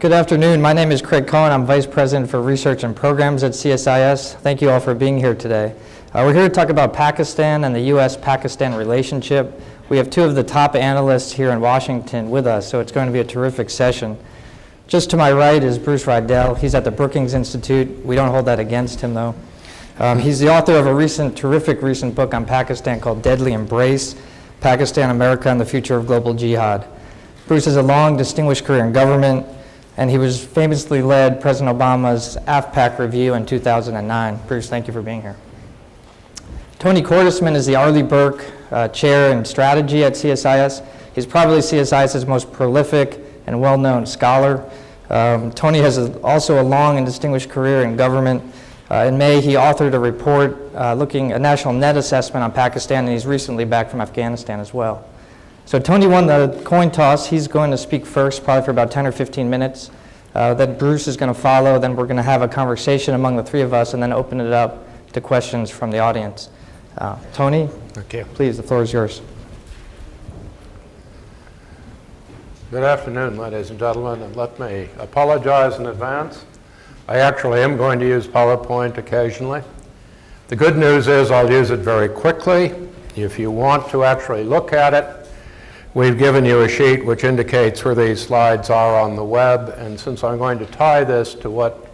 Good afternoon. My name is Craig Cohen. I'm Vice President for Research and Programs at CSIS. Thank you all for being here today. We're here to talk about Pakistan and the U.S.-Pakistan relationship. We have two of the top analysts here in Washington with us, so it's going to be a terrific session. Just to my right is Bruce Riedel. He's at the Brookings Institute. We don't hold that against him, though. He's the author of a terrific recent book on Pakistan called Deadly Embrace: Pakistan, America, and the Future of Global Jihad. Bruce has a long, distinguished career in government, and he was famously led President Obama's AFPAC review in 2009. Bruce, thank you for being here. Tony Cordesman is the Arleigh Burke Chair in Strategy at CSIS. He's probably CSIS's most prolific and well-known scholar. Tony has also a long and distinguished career in government. In May, he authored a report looking at a national net assessment on Pakistan, and he's recently back from Afghanistan as well. So Tony won the coin toss. He's going to speak first, probably for about 10 or 15 minutes. Then Bruce is going to follow. Then we're going to have a conversation among the three of us and then open it up to questions from the audience. Tony, please, the floor is yours. Good afternoon, ladies and gentlemen, and let me apologize in advance. I actually am going to use PowerPoint occasionally. The good news is I'll use it very quickly. If you want to actually look at it, we've given you a sheet which indicates where these slides are on the web, and since I'm going to tie this to what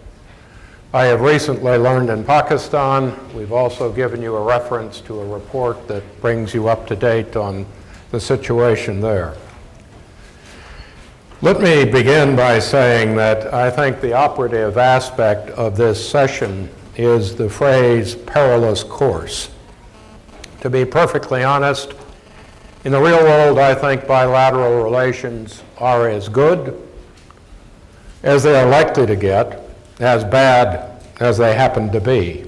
I have recently learned in Pakistan, we've also given you a reference to a report that brings you up to date on the situation there. Let me begin by saying that I think the operative aspect of this session is the phrase perilous course. To be perfectly honest, in the real world, I think bilateral relations are as good as they are likely to get, as bad as they happen to be.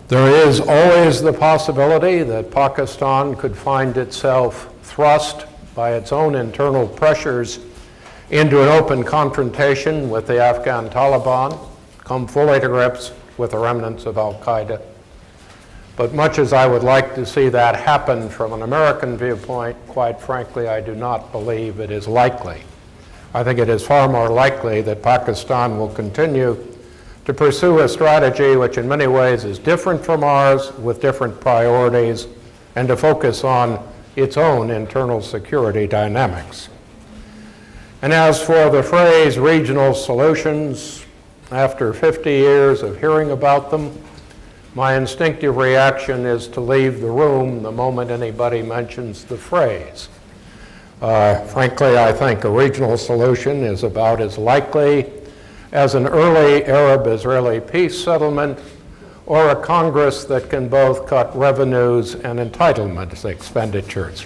There is always the possibility that Pakistan could find itself thrust by its own internal pressures into an open confrontation with the Afghan Taliban, come fully to grips with the remnants of al-Qaeda. But much as I would like to see that happen from an American viewpoint, quite frankly, I do not believe it is likely. I think it is far more likely that Pakistan will continue to pursue a strategy which in many ways is different from ours, with different priorities, and to focus on its own internal security dynamics. And as for the phrase regional solutions, after 50 years of hearing about them, my instinctive reaction is to leave the room the moment anybody mentions the phrase. Frankly, I think a regional solution is about as likely as an early Arab-Israeli peace settlement or a Congress that can both cut revenues and entitlement expenditures.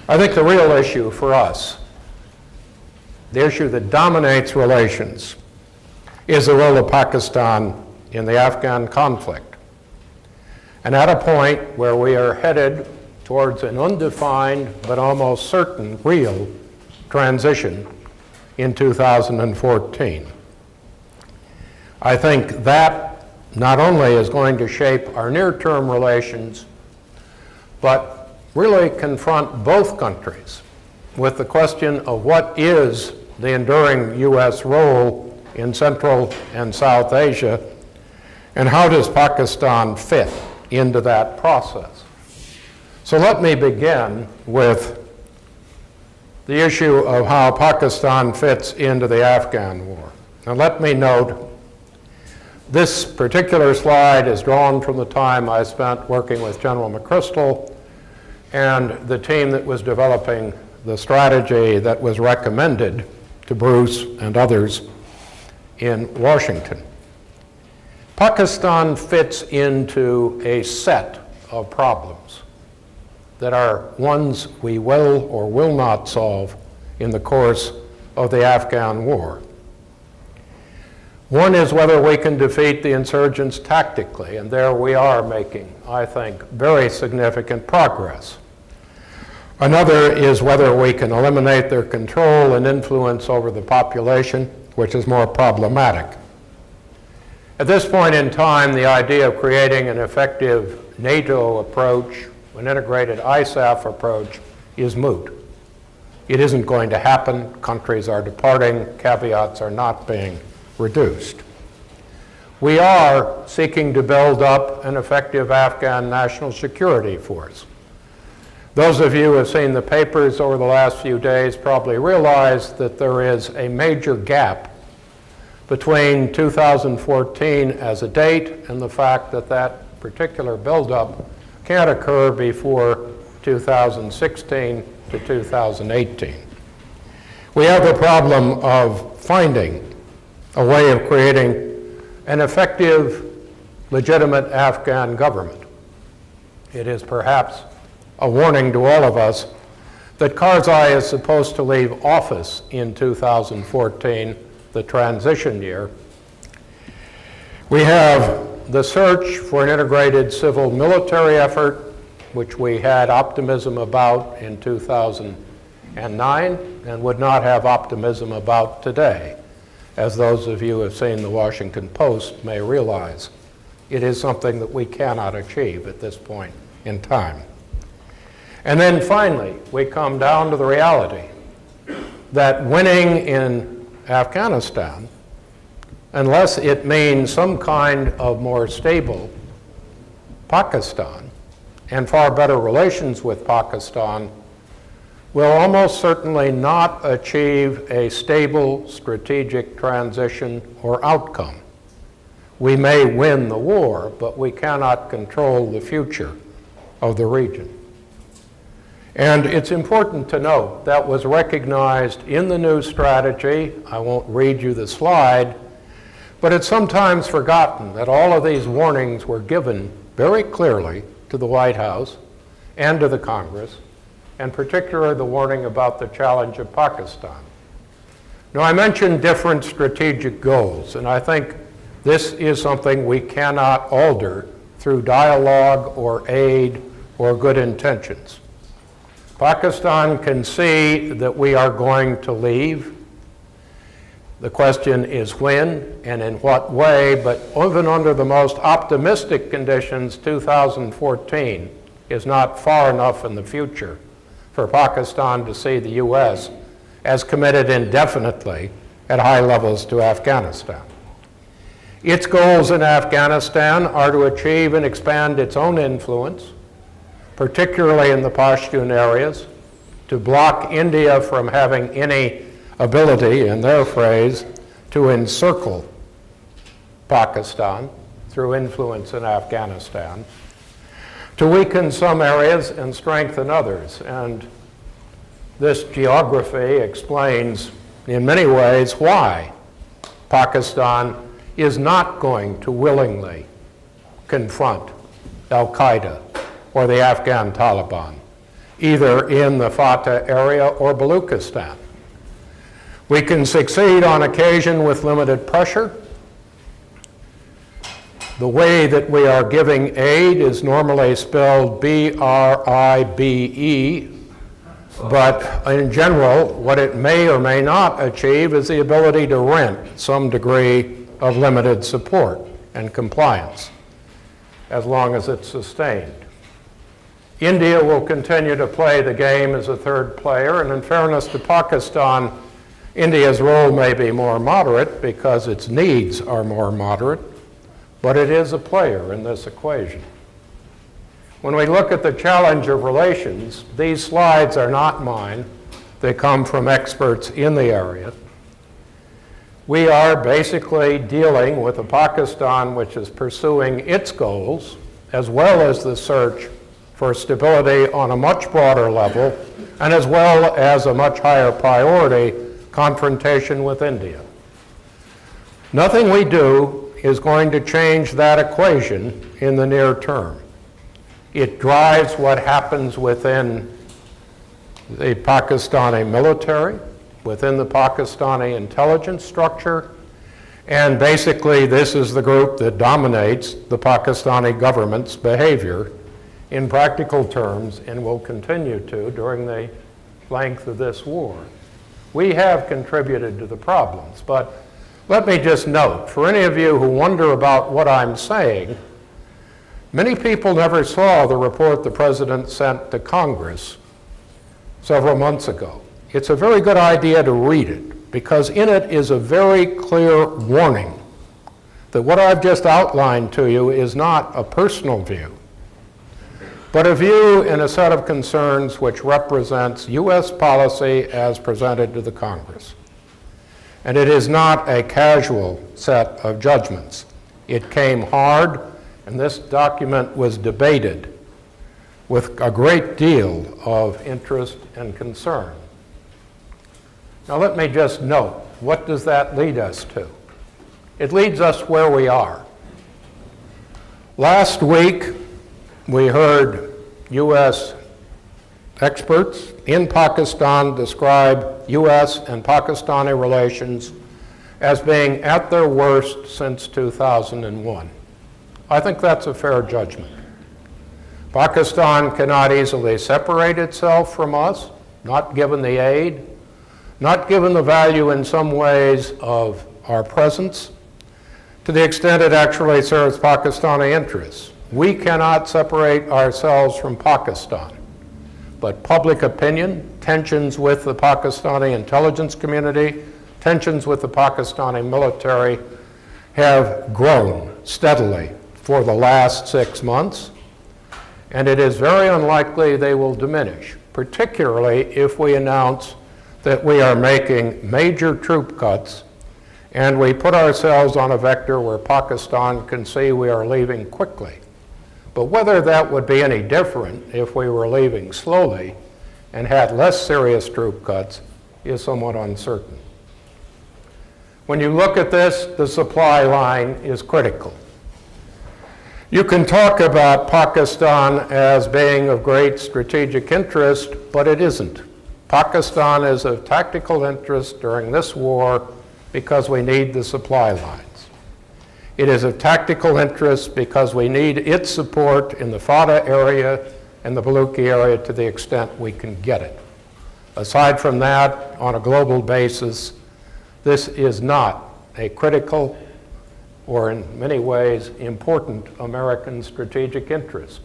I think the real issue for us, the issue that dominates relations, is the role of Pakistan in the Afghan conflict. And at a point where we are headed towards an undefined but almost certain real transition in 2014. I think that not only is going to shape our near-term relations, but really confront both countries with the question of what is the enduring U.S. role in Central and South Asia, and how does Pakistan fit into that process? So let me begin with the issue of how Pakistan fits into the Afghan war. Now let me note, this particular slide is drawn from the time I spent working with General McChrystal and the team that was developing the strategy that was recommended to Bruce and others in Washington. Pakistan fits into a set of problems that are ones we will or will not solve in the course of the Afghan war. One is whether we can defeat the insurgents tactically, and there we are making, I think, very significant progress. Another is whether we can eliminate their control and influence over the population, which is more problematic. At this point in time, the idea of creating an effective NATO approach, an integrated ISAF approach, is moot. It isn't going to happen. Countries are departing. Caveats are not being reduced. We are seeking to build up an effective Afghan national security force. Those of you who have seen the papers over the last few days probably realize that there is a major gap between 2014 as a date and the fact that that particular buildup can't occur before 2016 to 2018. We have the problem of finding a way of creating an effective, legitimate Afghan government. It is perhaps a warning to all of us that Karzai is supposed to leave office in 2014, the transition year. We have the search for an integrated civil-military effort, which we had optimism about in 2009 and would not have optimism about today. As those of you who have seen the Washington Post may realize, it is something that we cannot achieve at this point in time. And then finally, we come down to the reality that winning in Afghanistan, unless it means some kind of more stable Pakistan and far better relations with Pakistan, will almost certainly not achieve a stable strategic transition or outcome. We may win the war, but we cannot control the future of the region. And it's important to note that was recognized in the new strategy. I won't read you the slide, but it's sometimes forgotten that all of these warnings were given very clearly to the White House and to the Congress, and particularly the warning about the challenge of Pakistan. Now, I mentioned different strategic goals, and I think this is something we cannot alter through dialogue or aid or good intentions. Pakistan can see that we are going to leave. The question is when and in what way, but even under the most optimistic conditions, 2014 is not far enough in the future for Pakistan to see the U.S. as committed indefinitely at high levels to Afghanistan. Its goals in Afghanistan are to achieve and expand its own influence, particularly in the Pashtun areas, to block India from having any ability, in their phrase, to encircle Pakistan through influence in Afghanistan, to weaken some areas and strengthen others. And this geography explains in many ways why Pakistan is not going to willingly confront al-Qaeda or the Afghan Taliban, either in the Fatah area or Baluchistan. We can succeed on occasion with limited pressure. The way that we are giving aid is normally spelled B-R-I-B-E, but in general, what it may or may not achieve is the ability to rent some degree of limited support and compliance, as long as it's sustained. India will continue to play the game as a third player, and in fairness to Pakistan, India's role may be more moderate because its needs are more moderate, but it is a player in this equation. When we look at the challenge of relations, these slides are not mine. They come from experts in the area. We are basically dealing with a Pakistan which is pursuing its goals, as well as the search for stability on a much broader level, and as well as a much higher priority, confrontation with India. Nothing we do is going to change that equation in the near term. It drives what happens within the Pakistani military, within the Pakistani intelligence structure, and basically this is the group that dominates the Pakistani government's behavior in practical terms and will continue to during the length of this war. We have contributed to the problems, but let me just note, for any of you who wonder about what I'm saying, many people never saw the report the President sent to Congress several months ago. it's a very good idea to read it, because in it is a very clear warning that what I've just outlined to you is not a personal view, but a view in a set of concerns which represents U.S. policy as presented to the Congress. And it is not a casual set of judgments. It came hard, and this document was debated with a great deal of interest and concern. Now let me just note, what does that lead us to? It leads us where we are. Last week, we heard U.S. experts in Pakistan describe U.S. and Pakistani relations as being at their worst since 2001. I think that's a fair judgment. Pakistan cannot easily separate itself from us, not given the aid, not given the value in some ways of our presence, to the extent it actually serves Pakistani interests. We cannot separate ourselves from Pakistan, but public opinion, tensions with the Pakistani intelligence community, tensions with the Pakistani military have grown steadily for the last 6 months, and it is very unlikely they will diminish, particularly if we announce that we are making major troop cuts and we put ourselves on a vector where Pakistan can see we are leaving quickly. But whether that would be any different if we were leaving slowly and had less serious troop cuts is somewhat uncertain. When you look at this, the supply line is critical. You can talk about Pakistan as being of great strategic interest, but it isn't. Pakistan is of tactical interest during this war because we need the supply lines. It is of tactical interest because we need its support in the FATA area and the Baluchi area to the extent we can get it. Aside from that, on a global basis, this is not a critical or in many ways important American strategic interest.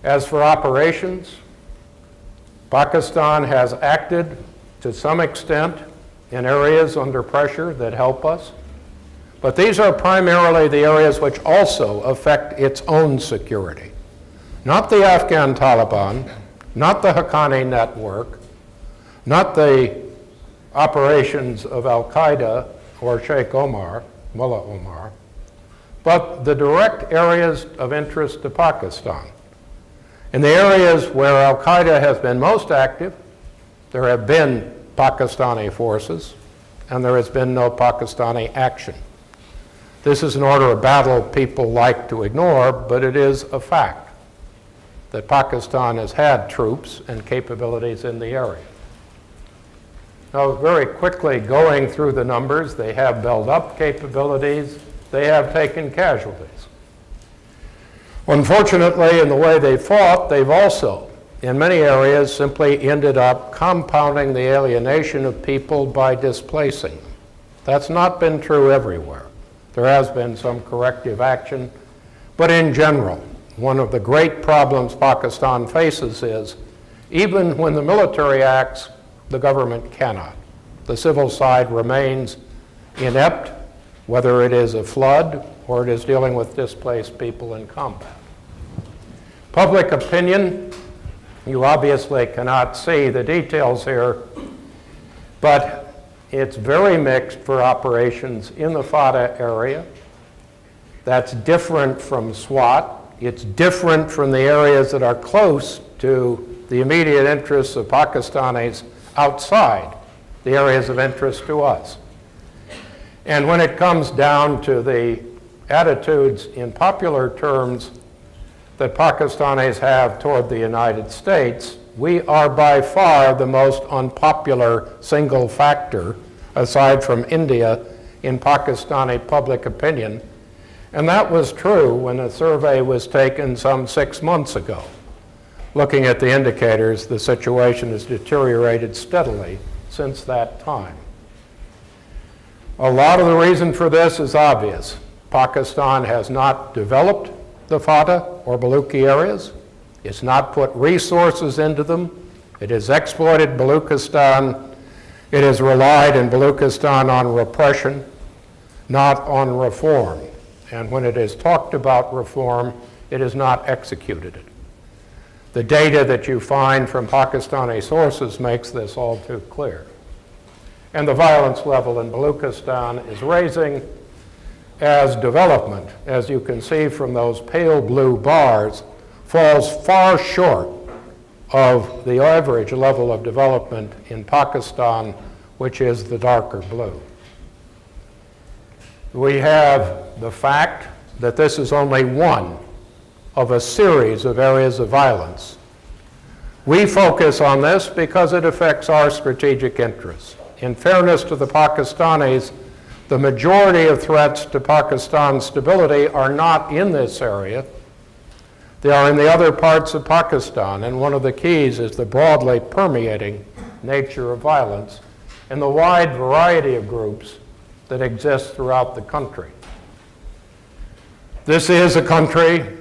As for operations, Pakistan has acted to some extent in areas under pressure that help us, but these are primarily the areas which also affect its own security. Not the Afghan Taliban, not the Haqqani network, not the operations of Al-Qaeda or Sheikh Omar, Mullah Omar, but the direct areas of interest to Pakistan. In the areas where Al-Qaeda has been most active, there have been Pakistani forces, and there has been no Pakistani action. This is an order of battle people like to ignore, but it is a fact that Pakistan has had troops and capabilities in the area. Now, very quickly going through the numbers, they have built up capabilities, they have taken casualties. Unfortunately, in the way they fought, they've also, in many areas, simply ended up compounding the alienation of people by displacing them. That's not been true everywhere. There has been some corrective action, but in general, one of the great problems Pakistan faces is, even when the military acts, the government cannot. The civil side remains inept, whether it is a flood or it is dealing with displaced people in combat. Public opinion, you obviously cannot see the details here, but it's very mixed for operations in the FATA area. That's different from SWAT. It's different from the areas that are close to the immediate interests of Pakistanis outside the areas of interest to us. And when it comes down to the attitudes in popular terms that Pakistanis have toward the United States, we are by far the most unpopular single factor, aside from India, in Pakistani public opinion. And that was true when a survey was taken some 6 months ago. Looking at the indicators, the situation has deteriorated steadily since that time. A lot of the reason for this is obvious. Pakistan has not developed the FATA or Baluchi areas. It's not put resources into them. It has exploited Baluchistan. It has relied in Baluchistan on repression, not on reform. And when it has talked about reform, it has not executed it. The data that you find from Pakistani sources makes this all too clear. And the violence level in Baluchistan is rising as development, as you can see from those pale blue bars, falls far short of the average level of development in Pakistan, which is the darker blue. We have the fact that this is only one of a series of areas of violence. We focus on this because it affects our strategic interests. In fairness to the Pakistanis, the majority of threats to Pakistan's stability are not in this area. They are in the other parts of Pakistan, and one of the keys is the broadly permeating nature of violence and the wide variety of groups that exist throughout the country. This is a country,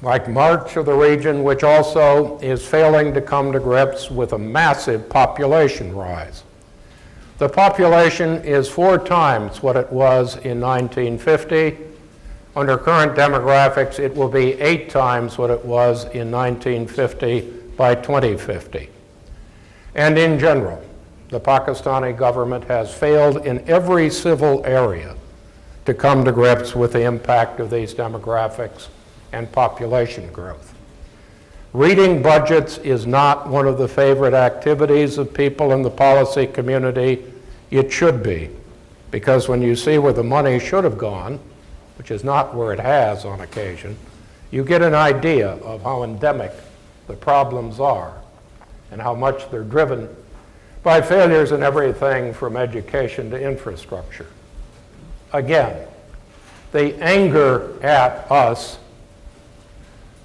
like much of the region, which also is failing to come to grips with a massive population rise. The population is 4 times what it was in 1950. Under current demographics, it will be 8 times what it was in 1950 by 2050. And in general, the Pakistani government has failed in every civil area to come to grips with the impact of these demographics and population growth. Reading budgets is not one of the favorite activities of people in the policy community. It should be, because when you see where the money should have gone, which is not where it has on occasion, you get an idea of how endemic the problems are and how much they're driven by failures in everything from education to infrastructure. Again, the anger at us,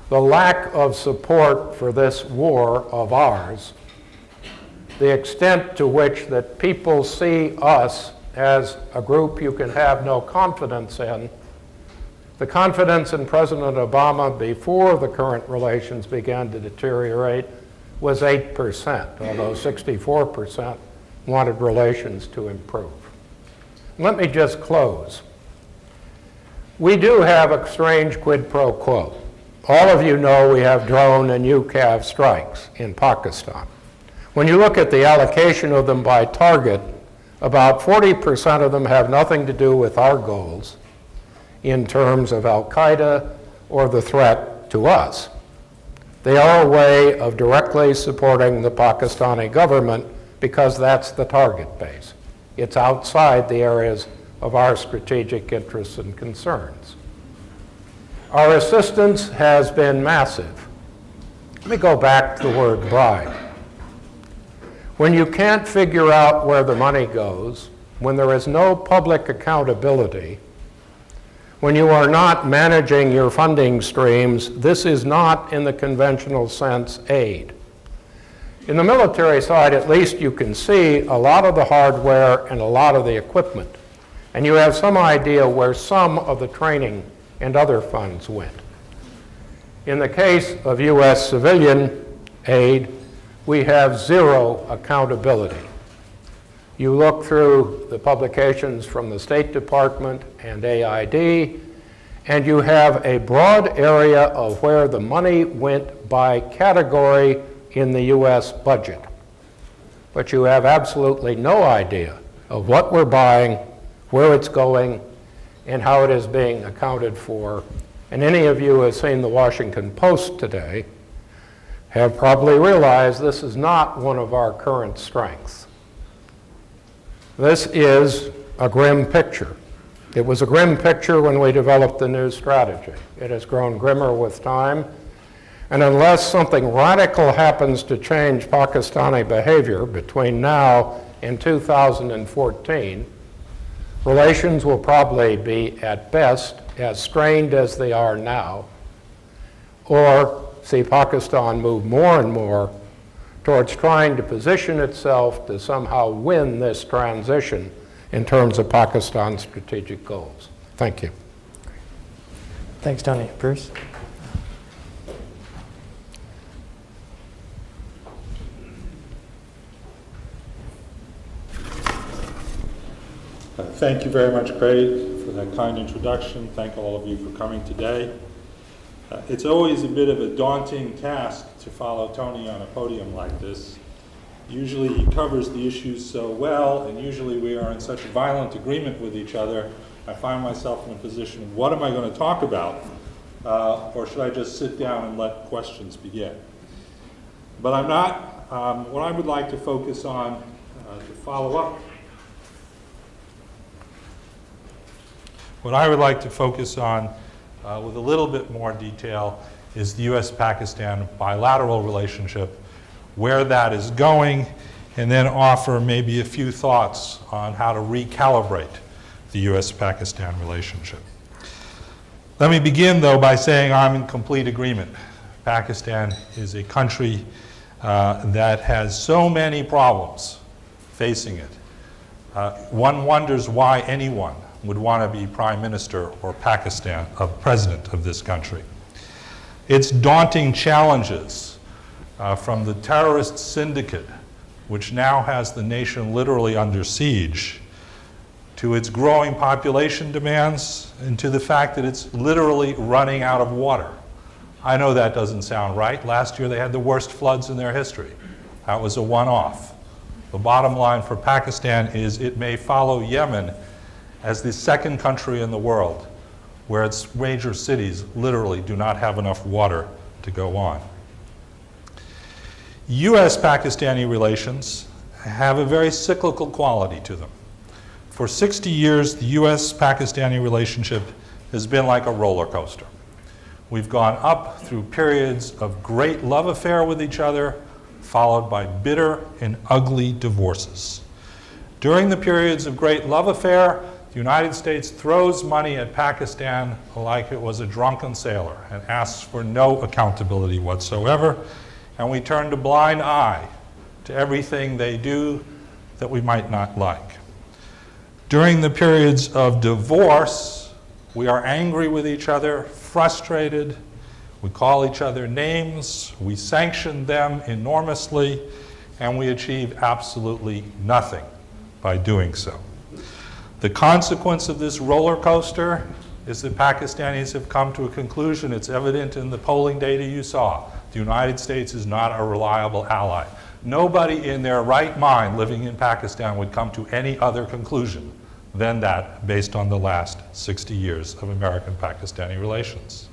the lack of support for this war of ours, the extent to which that people see us as a group you can have no confidence in. The confidence in President Obama before the current relations began to deteriorate was 8%, although 64% wanted relations to improve. Let me just close. We do have a strange quid pro quo. All of you know we have drone and UCAV strikes in Pakistan. When you look at the allocation of them by target, about 40% of them have nothing to do with our goals in terms of al-Qaeda or the threat to us. They are a way of directly supporting the Pakistani government because that's the target base. It's outside the areas of our strategic interests and concerns. Our assistance has been massive. Let me go back to the word bribe. When you can't figure out where the money goes, when there is no public accountability, when you are not managing your funding streams, this is not, in the conventional sense, aid. In the military side, at least, you can see a lot of the hardware and a lot of the equipment, and you have some idea where some of the training and other funds went. In the case of U.S. civilian aid, we have zero accountability. You look through the publications from the State Department and AID, and you have a broad area of where the money went by category in the U.S. budget. But you have absolutely no idea of what we're buying, where it's going, and how it is being accounted for. And any of you who have seen the Washington Post today have probably realized this is not one of our current strengths. This is a grim picture. It was a grim picture when we developed the new strategy. It has grown grimmer with time, and unless something radical happens to change Pakistani behavior between now and 2014, relations will probably be, at best, as strained as they are now, or see Pakistan move more and more towards trying to position itself to somehow win this transition in terms of Pakistan's strategic goals. Thank you. Thanks, Tony. Bruce? Thank you very much, Craig, for that kind introduction. Thank all of you for coming today. It's always a bit of a daunting task to follow Tony on a podium like this. Usually he covers the issues so well, and usually we are in such violent agreement with each other, I find myself in a position of what am I going to talk about? Or should I just sit down and let questions begin? But I'm not. What I would like to focus on to follow up. What I would like to focus on with a little bit more detail is the U.S.-Pakistan bilateral relationship, where that is going, and then offer maybe a few thoughts on how to recalibrate the U.S.-Pakistan relationship. Let me begin, though, by saying I'm in complete agreement. Pakistan is a country that has so many problems facing it. One wonders why anyone would want to be prime minister or president of this country. Its daunting challenges from the terrorist syndicate, which now has the nation literally under siege, to its growing population demands, and to the fact that it's literally running out of water. I know that doesn't sound right. Last year they had the worst floods in their history. That was a one-off. The bottom line for Pakistan is it may follow Yemen as the second country in the world where its major cities literally do not have enough water to go on. U.S.-Pakistani relations have a very cyclical quality to them. For 60 years, the U.S.-Pakistani relationship has been like a roller coaster. We've gone up through periods of great love affair with each other, followed by bitter and ugly divorces. During the periods of great love affair, the United States throws money at Pakistan like it was a drunken sailor and asks for no accountability whatsoever, and we turn a blind eye to everything they do that we might not like. During the periods of divorce, we are angry with each other, frustrated, we call each other names, we sanction them enormously, and we achieve absolutely nothing by doing so. The consequence of this roller coaster is that Pakistanis have come to a conclusion. It's evident in the polling data you saw. The United States is not a reliable ally. Nobody in their right mind living in Pakistan would come to any other conclusion than that based on the last 60 years of American-Pakistani relations.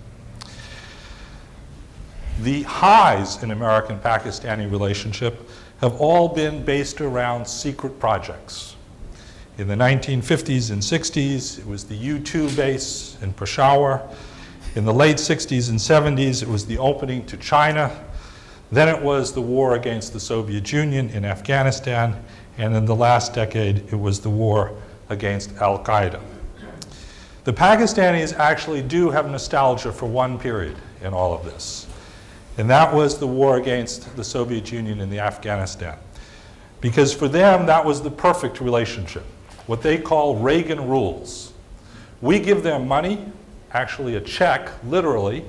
The highs in American-Pakistani relationship have all been based around secret projects. In the 1950s and 60s, it was the U-2 base in Peshawar. In the late 60s and 70s, it was the opening to China. Then it was the war against the Soviet Union in Afghanistan. And in the last decade, it was the war against Al-Qaeda. The Pakistanis actually do have nostalgia for one period in all of this. And that was the war against the Soviet Union in Afghanistan. Because for them, that was the perfect relationship. What they call Reagan rules. We give them money, actually a check, literally,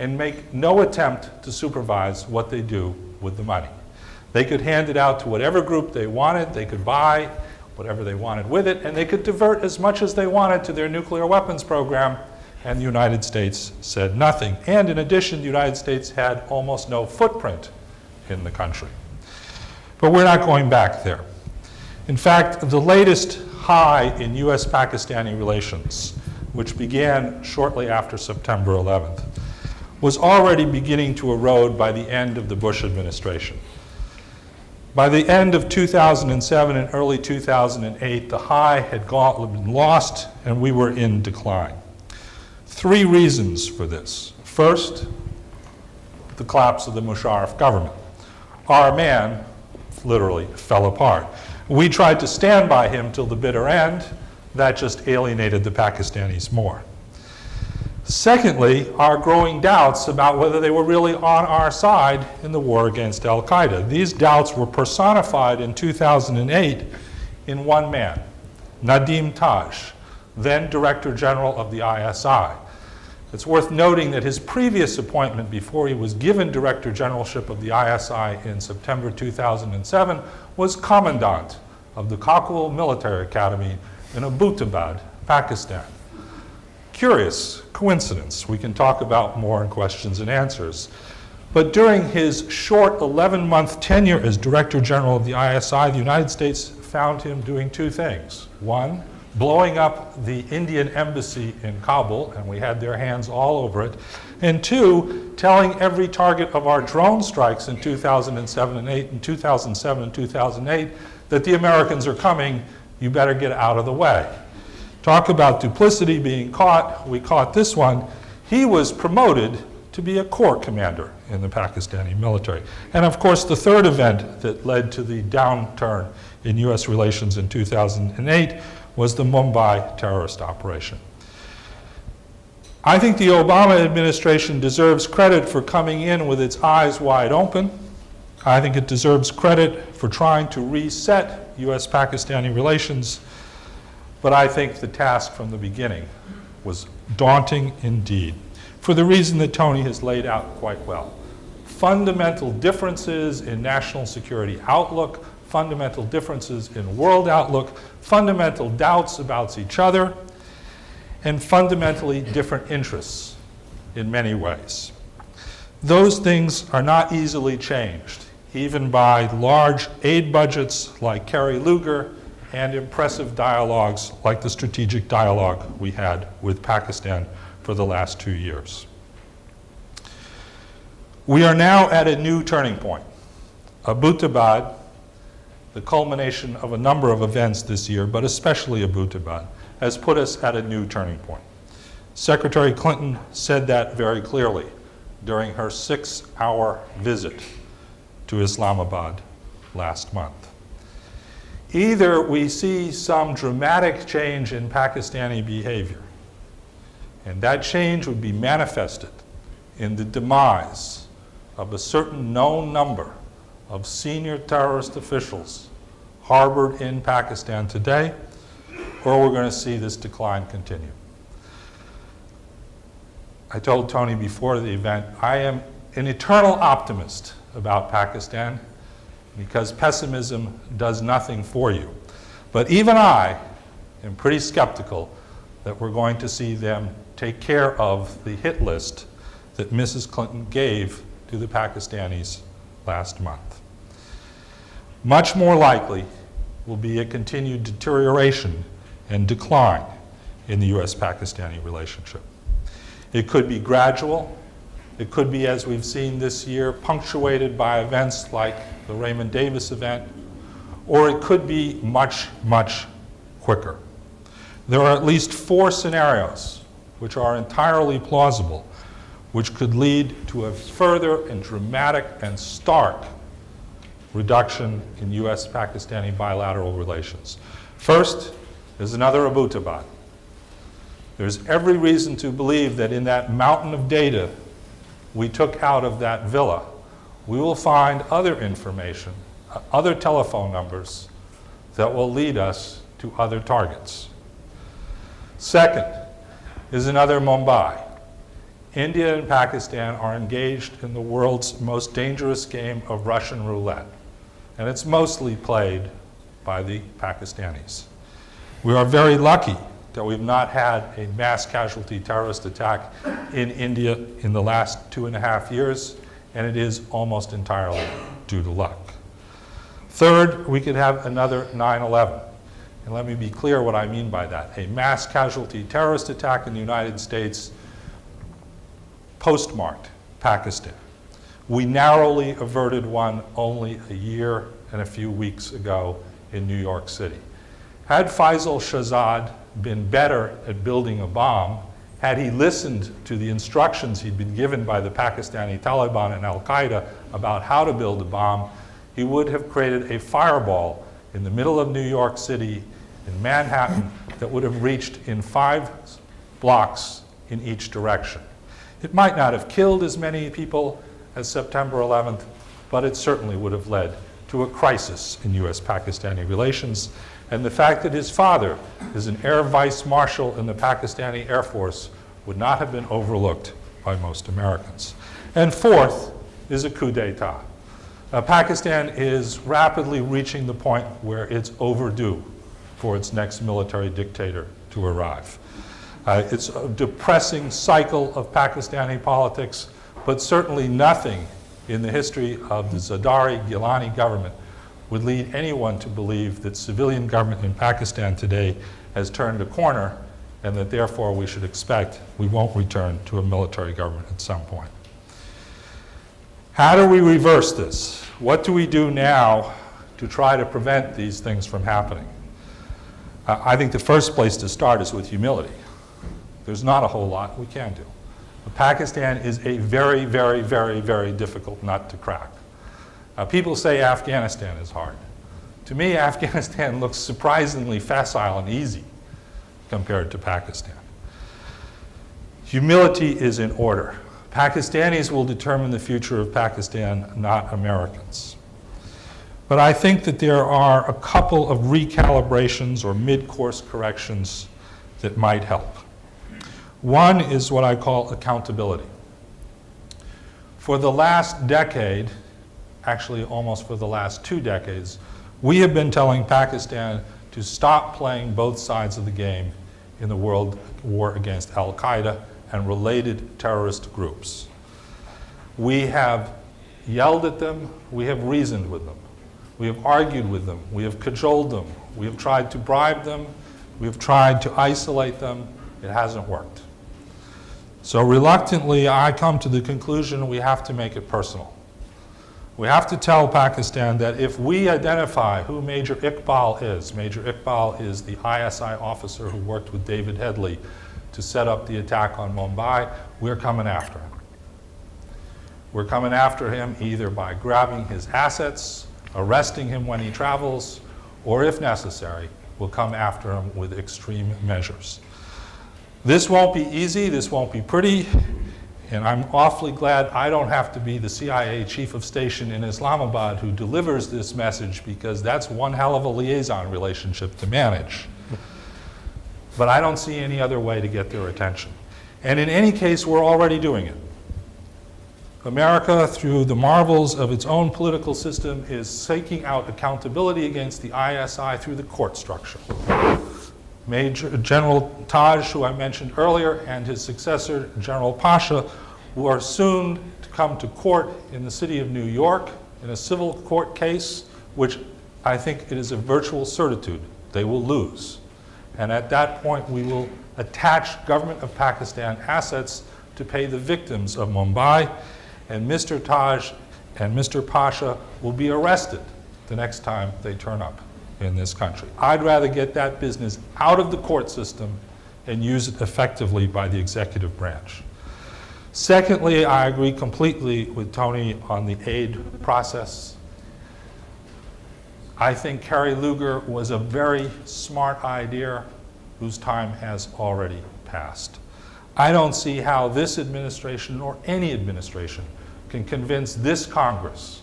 and make no attempt to supervise what they do with the money. They could hand it out to whatever group they wanted, they could buy whatever they wanted with it, and they could divert as much as they wanted to their nuclear weapons program, and the United States said nothing. And in addition, the United States had almost no footprint in the country. But we're not going back there. In fact, the latest high in U.S.-Pakistani relations, which began shortly after September 11th, was already beginning to erode by the end of the Bush administration. By the end of 2007 and early 2008, the high had been lost and we were in decline. 3 reasons for this. First, the collapse of the Musharraf government. Our man literally fell apart. We tried to stand by him till the bitter end. That just alienated the Pakistanis more. Secondly, our growing doubts about whether they were really on our side in the war against Al-Qaeda. These doubts were personified in 2008 in one man, Nadim Taj, then Director General of the ISI. It's worth noting that his previous appointment before he was given Director Generalship of the ISI in September 2007 was Commandant of the Kabul Military Academy in Abbottabad, Pakistan. Curious coincidence. We can talk about more in questions and answers. But during his short 11-month tenure as Director General of the ISI, the United States found him doing two things. One, blowing up the Indian embassy in Kabul, and we had their hands all over it. And two, telling every target of our drone strikes in 2007 and 8, in 2007 and 2008, that the Americans are coming, you better get out of the way. Talk about duplicity being caught. We caught this one. He was promoted to be a corps commander in the Pakistani military. And of course, the third event that led to the downturn in US relations in 2008 was the Mumbai terrorist operation. I think the Obama administration deserves credit for coming in with its eyes wide open. I think it deserves credit for trying to reset US-Pakistani relations, but I think the task from the beginning was daunting indeed, for the reason that Tony has laid out quite well. Fundamental differences in national security outlook, fundamental differences in world outlook, fundamental doubts about each other, and fundamentally different interests in many ways. Those things are not easily changed, even by large aid budgets like Kerry Lugar and impressive dialogues like the strategic dialogue we had with Pakistan for the last 2 years. We are now at a new turning point. Abbottabad, the culmination of a number of events this year, but especially Abbottabad, has put us at a new turning point. Secretary Clinton said that very clearly during her 6-hour visit to Islamabad last month. Either we see some dramatic change in Pakistani behavior, and that change would be manifested in the demise of a certain known number of senior terrorist officials harbored in Pakistan today, or we're going to see this decline continue. I told Tony before the event, I am an eternal optimist about Pakistan because pessimism does nothing for you. But even I am pretty skeptical that we're going to see them take care of the hit list that Mrs. Clinton gave to the Pakistanis last month. Much more likely will be a continued deterioration and decline in the US-Pakistani relationship. It could be gradual. It could be, as we've seen this year, punctuated by events like the Raymond Davis event, or it could be much, much quicker. There are at least 4 scenarios which are entirely plausible, which could lead to a further and dramatic and stark reduction in US-Pakistani bilateral relations. First, there's another Abbottabad. There's every reason to believe that in that mountain of data we took out of that villa, we will find other information, other telephone numbers that will lead us to other targets. Second is another Mumbai. India and Pakistan are engaged in the world's most dangerous game of Russian roulette, and it's mostly played by the Pakistanis. We are very lucky that we've not had a mass casualty terrorist attack in India in the last 2.5 years, and it is almost entirely due to luck. Third, we could have another 9/11. And let me be clear what I mean by that. A mass casualty terrorist attack in the United States postmarked Pakistan. We narrowly averted one only a year and a few weeks ago in New York City. Had Faisal Shahzad been better at building a bomb, had he listened to the instructions he'd been given by the Pakistani Taliban and Al-Qaeda about how to build a bomb, he would have created a fireball in the middle of New York City in Manhattan that would have reached in 5 blocks in each direction. It might not have killed as many people as September 11th, but it certainly would have led to a crisis in US-Pakistani relations. And the fact that his father is an Air Vice Marshal in the Pakistani Air Force would not have been overlooked by most Americans. And fourth is a coup d'etat. Pakistan is rapidly reaching the point where it's overdue for its next military dictator to arrive. It's a depressing cycle of Pakistani politics, but certainly nothing in the history of the Zardari-Gilani government would lead anyone to believe that civilian government in Pakistan today has turned a corner and that therefore we should expect we won't return to a military government at some point. How do we reverse this? What do we do now to try to prevent these things from happening? I think the first place to start is with humility. There's not a whole lot we can do. Pakistan is a very, very, very, very difficult nut to crack. People say Afghanistan is hard. To me, Afghanistan looks surprisingly facile and easy compared to Pakistan. Humility is in order. Pakistanis will determine the future of Pakistan, not Americans. But I think that there are a couple of recalibrations or mid-course corrections that might help. One is what I call accountability. For the last decade, actually almost for the last 2 decades, we have been telling Pakistan to stop playing both sides of the game in the world war against Al-Qaeda and related terrorist groups. We have yelled at them, we have reasoned with them, we have argued with them, we have cajoled them, we have tried to bribe them, we have tried to isolate them. It hasn't worked. So reluctantly, I come to the conclusion we have to make it personal. We have to tell Pakistan that if we identify who Major Iqbal is the ISI officer who worked with David Headley to set up the attack on Mumbai, we're coming after him. We're coming after him either by grabbing his assets, arresting him when he travels, or if necessary, we'll come after him with extreme measures. This won't be easy, this won't be pretty, and I'm awfully glad I don't have to be the CIA chief of station in Islamabad who delivers this message, because that's one hell of a liaison relationship to manage. But I don't see any other way to get their attention. And in any case, we're already doing it. America, through the marvels of its own political system, is seeking out accountability against the ISI through the court structure. Major General Taj, who I mentioned earlier, and his successor, General Pasha, who are soon to come to court in the city of New York in a civil court case, which I think it is a virtual certitude they will lose. And at that point, we will attach government of Pakistan assets to pay the victims of Mumbai, and Mr. Taj and Mr. Pasha will be arrested the next time they turn up in this country. I'd rather get that business out of the court system and use it effectively by the executive branch. Secondly, I agree completely with Tony on the aid process. I think Kerry Lugar was a very smart idea whose time has already passed. I don't see how this administration or any administration can convince this Congress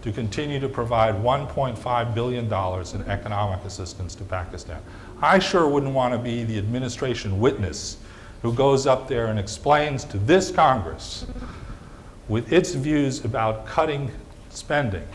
to continue to provide $1.5 billion in economic assistance to Pakistan. I sure wouldn't want to be the administration witness who goes up there and explains to this Congress, with its views about cutting spending,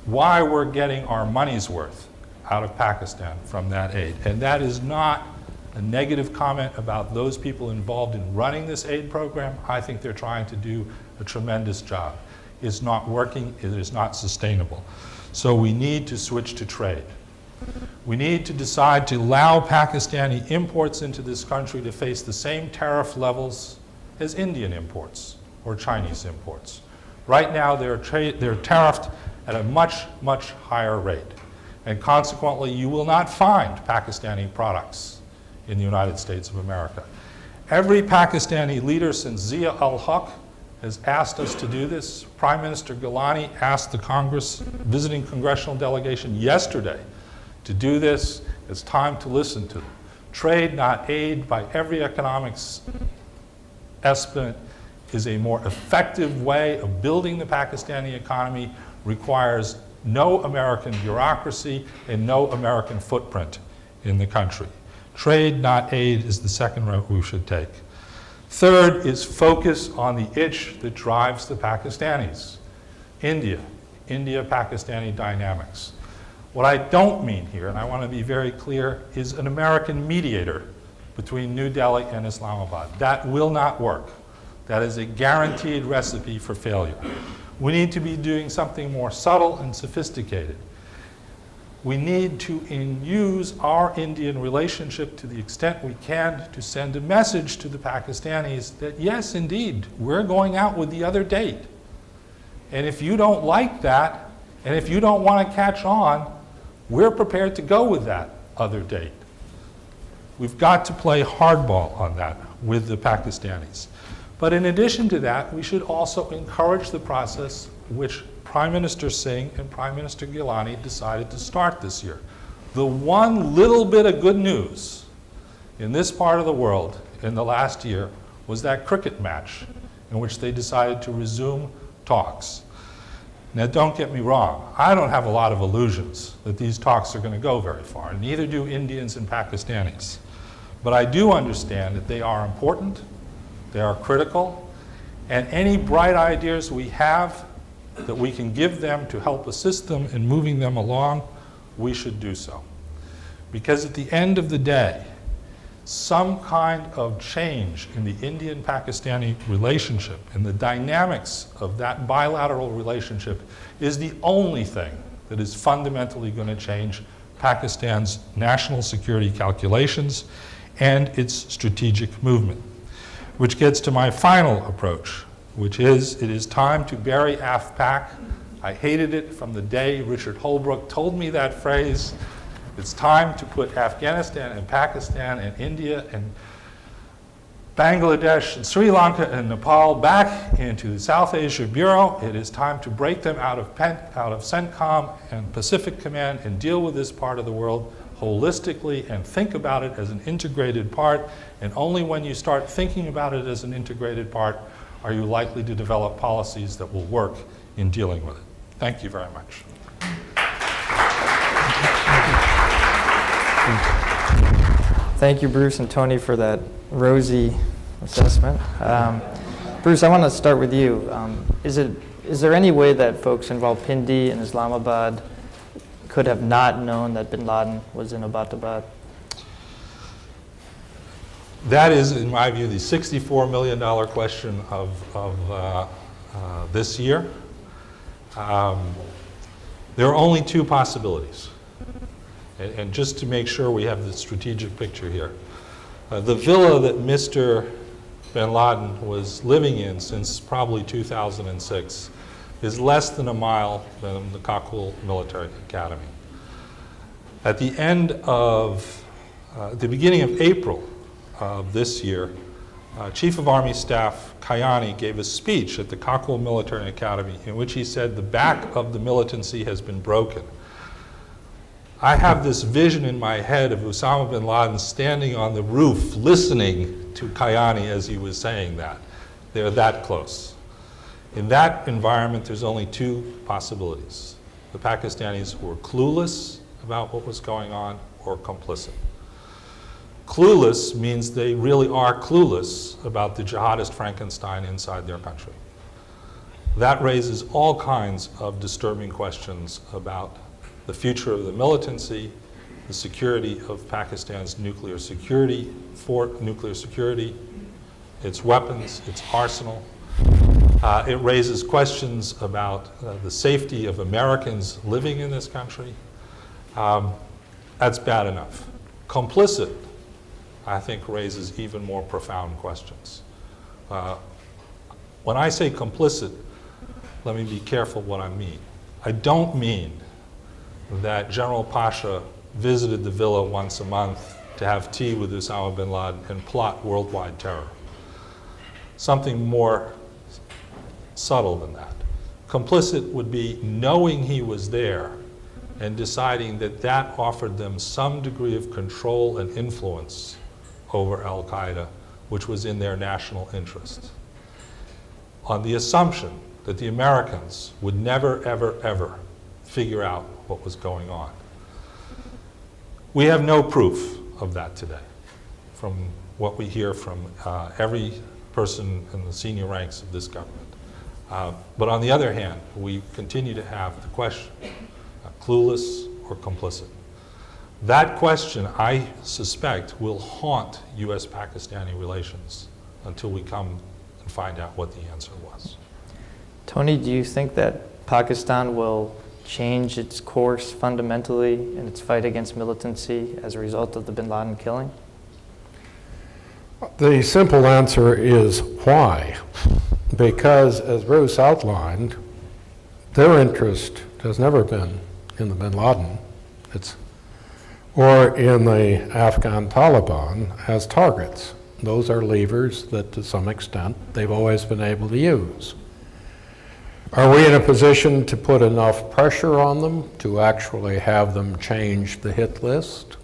why we're getting our money's worth out of Pakistan from that aid. And that is not a negative comment about those people involved in running this aid program. I think they're trying to do a tremendous job. It's not working, it is not sustainable. So we need to switch to trade. We need to decide to allow Pakistani imports into this country to face the same tariff levels as Indian imports or Chinese imports. Right now, they're tariffed at a much, much higher rate. And consequently, you will not find Pakistani products in the United States of America. Every Pakistani leader since Zia-ul-Haq has asked us to do this. Prime Minister Gilani asked the Congress, visiting congressional delegation yesterday, to do this. It's time to listen to them. Trade, not aid, by every economics estimate, is a more effective way of building the Pakistani economy, requires no American bureaucracy and no American footprint in the country. Trade, not aid, is the second route we should take. Third is focus on the itch that drives the Pakistanis. India-Pakistani dynamics. What I don't mean here, and I want to be very clear, is an American mediator between New Delhi and Islamabad. That will not work. That is a guaranteed recipe for failure. We need to be doing something more subtle and sophisticated. We need to use our Indian relationship to the extent we can to send a message to the Pakistanis that, yes, indeed, we're going out with the other date. And if you don't like that, and if you don't want to catch on, we're prepared to go with that other date. We've got to play hardball on that with the Pakistanis. But in addition to that, we should also encourage the process which Prime Minister Singh and Prime Minister Gilani decided to start this year. The one little bit of good news in this part of the world in the last year was that cricket match in which they decided to resume talks. Now, don't get me wrong. I don't have a lot of illusions that these talks are going to go very far. Neither do Indians and Pakistanis. But I do understand that they are important, they are critical, and any bright ideas we have that we can give them to help assist them in moving them along, we should do so. Because at the end of the day, some kind of change in the Indian-Pakistani relationship and the dynamics of that bilateral relationship is the only thing that is fundamentally going to change Pakistan's national security calculations and its strategic movement. Which gets to my final approach, which is it is time to bury AFPAC. I hated it from the day Richard Holbrooke told me that phrase. It's time to put Afghanistan and Pakistan and India and Bangladesh and Sri Lanka and Nepal back into the South Asia Bureau. It is time to break them out of CENTCOM and Pacific Command and deal with this part of the world holistically and think about it as an integrated part. And only when you start thinking about it as an integrated part are you likely to develop policies that will work in dealing with it. Thank you very much. Thank you, Bruce and Tony, for that rosy assessment. Bruce, I want to start with you. Is there any way that folks involved Pindi and Islamabad could have not known that bin Laden was in Abbottabad? That is, in my view, the $64 million question of this year. There are only two possibilities. And just to make sure we have the strategic picture here. The villa that Mr. bin Laden was living in since probably 2006 is less than a mile from the Kabul Military Academy. At the beginning of April of this year, Chief of Army Staff Kayani gave a speech at the Kabul Military Academy in which he said the back of the militancy has been broken. I have this vision in my head of Osama bin Laden standing on the roof listening to Kayani as he was saying that. They're that close. In that environment, there's only two possibilities. The Pakistanis were clueless about what was going on or complicit. Clueless means they really are clueless about the jihadist Frankenstein inside their country. That raises all kinds of disturbing questions about the future of the militancy, the security of Pakistan's nuclear security, its weapons, its arsenal. It raises questions about the safety of Americans living in this country. That's bad enough. Complicit, I think, raises even more profound questions. When I say complicit, let me be careful what I mean. I don't mean that General Pasha visited the villa once a month to have tea with Osama bin Laden and plot worldwide terror. Something more subtle than that. Complicit would be knowing he was there and deciding that that offered them some degree of control and influence over al-Qaeda, which was in their national interest. On the assumption that the Americans would never, ever, ever figure out what was going on. We have no proof of that today from what we hear from every person in the senior ranks of this government. But on the other hand, we continue to have the question, clueless or complicit? That question, I suspect, will haunt U.S.-Pakistani relations until we come and find out what the answer was. Tony, do you think that Pakistan will change its course fundamentally in its fight against militancy as a result of the bin Laden killing? The simple answer is why? Because, as Bruce outlined, their interest has never been in the bin Laden or in the Afghan Taliban as targets. Those are levers that, to some extent, they've always been able to use. Are we in a position to put enough pressure on them to actually have them change the hit list?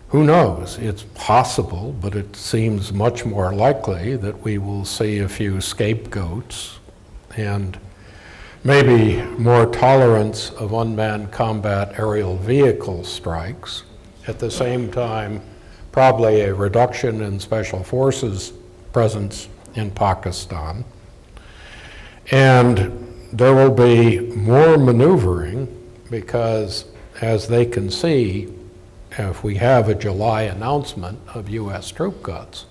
Who knows? It's possible, but it seems much more likely that we will see a few scapegoats and maybe more tolerance of unmanned combat aerial vehicle strikes. At the same time, probably a reduction in special forces presence in Pakistan. And there will be more maneuvering because, as they can see, if we have a July announcement of U.S. troop cuts,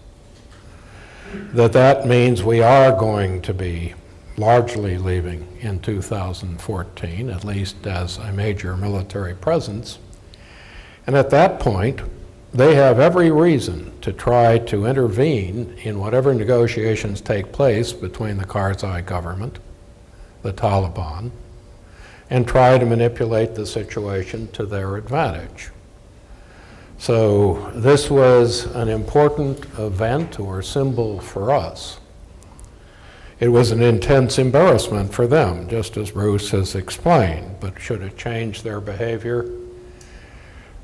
that means we are going to be largely leaving in 2014, at least as a major military presence. And at that point, they have every reason to try to intervene in whatever negotiations take place between the Karzai government, the Taliban, and try to manipulate the situation to their advantage. So this was an important event or symbol for us. It was an intense embarrassment for them, just as Bruce has explained, but should it change their behavior?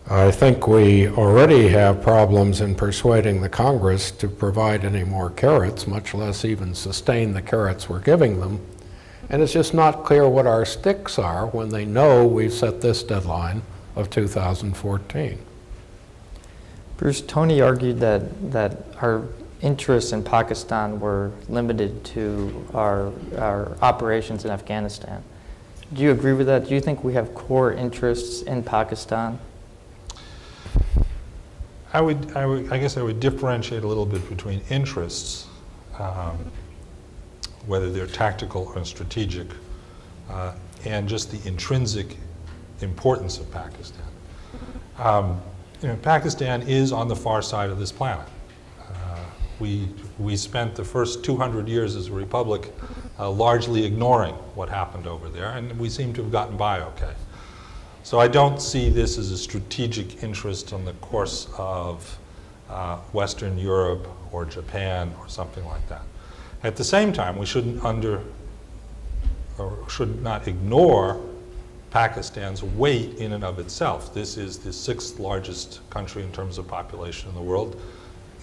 I think we already have problems in persuading the Congress to provide any more carrots, much less even sustain the carrots we're giving them. And it's just not clear what our sticks are when they know we've set this deadline of 2014. Bruce, Tony argued that our interests in Pakistan were limited to our operations in Afghanistan. Do you agree with that? Do you think we have core interests in Pakistan? I guess I would differentiate a little bit between interests, whether they're tactical or strategic, and just the intrinsic importance of Pakistan. Pakistan is on the far side of this planet. We spent the first 200 years as a republic largely ignoring what happened over there, and we seem to have gotten by okay. So I don't see this as a strategic interest on the course of Western Europe or Japan or something like that. At the same time, we should not ignore Pakistan's weight in and of itself. This is the 6th largest country in terms of population in the world.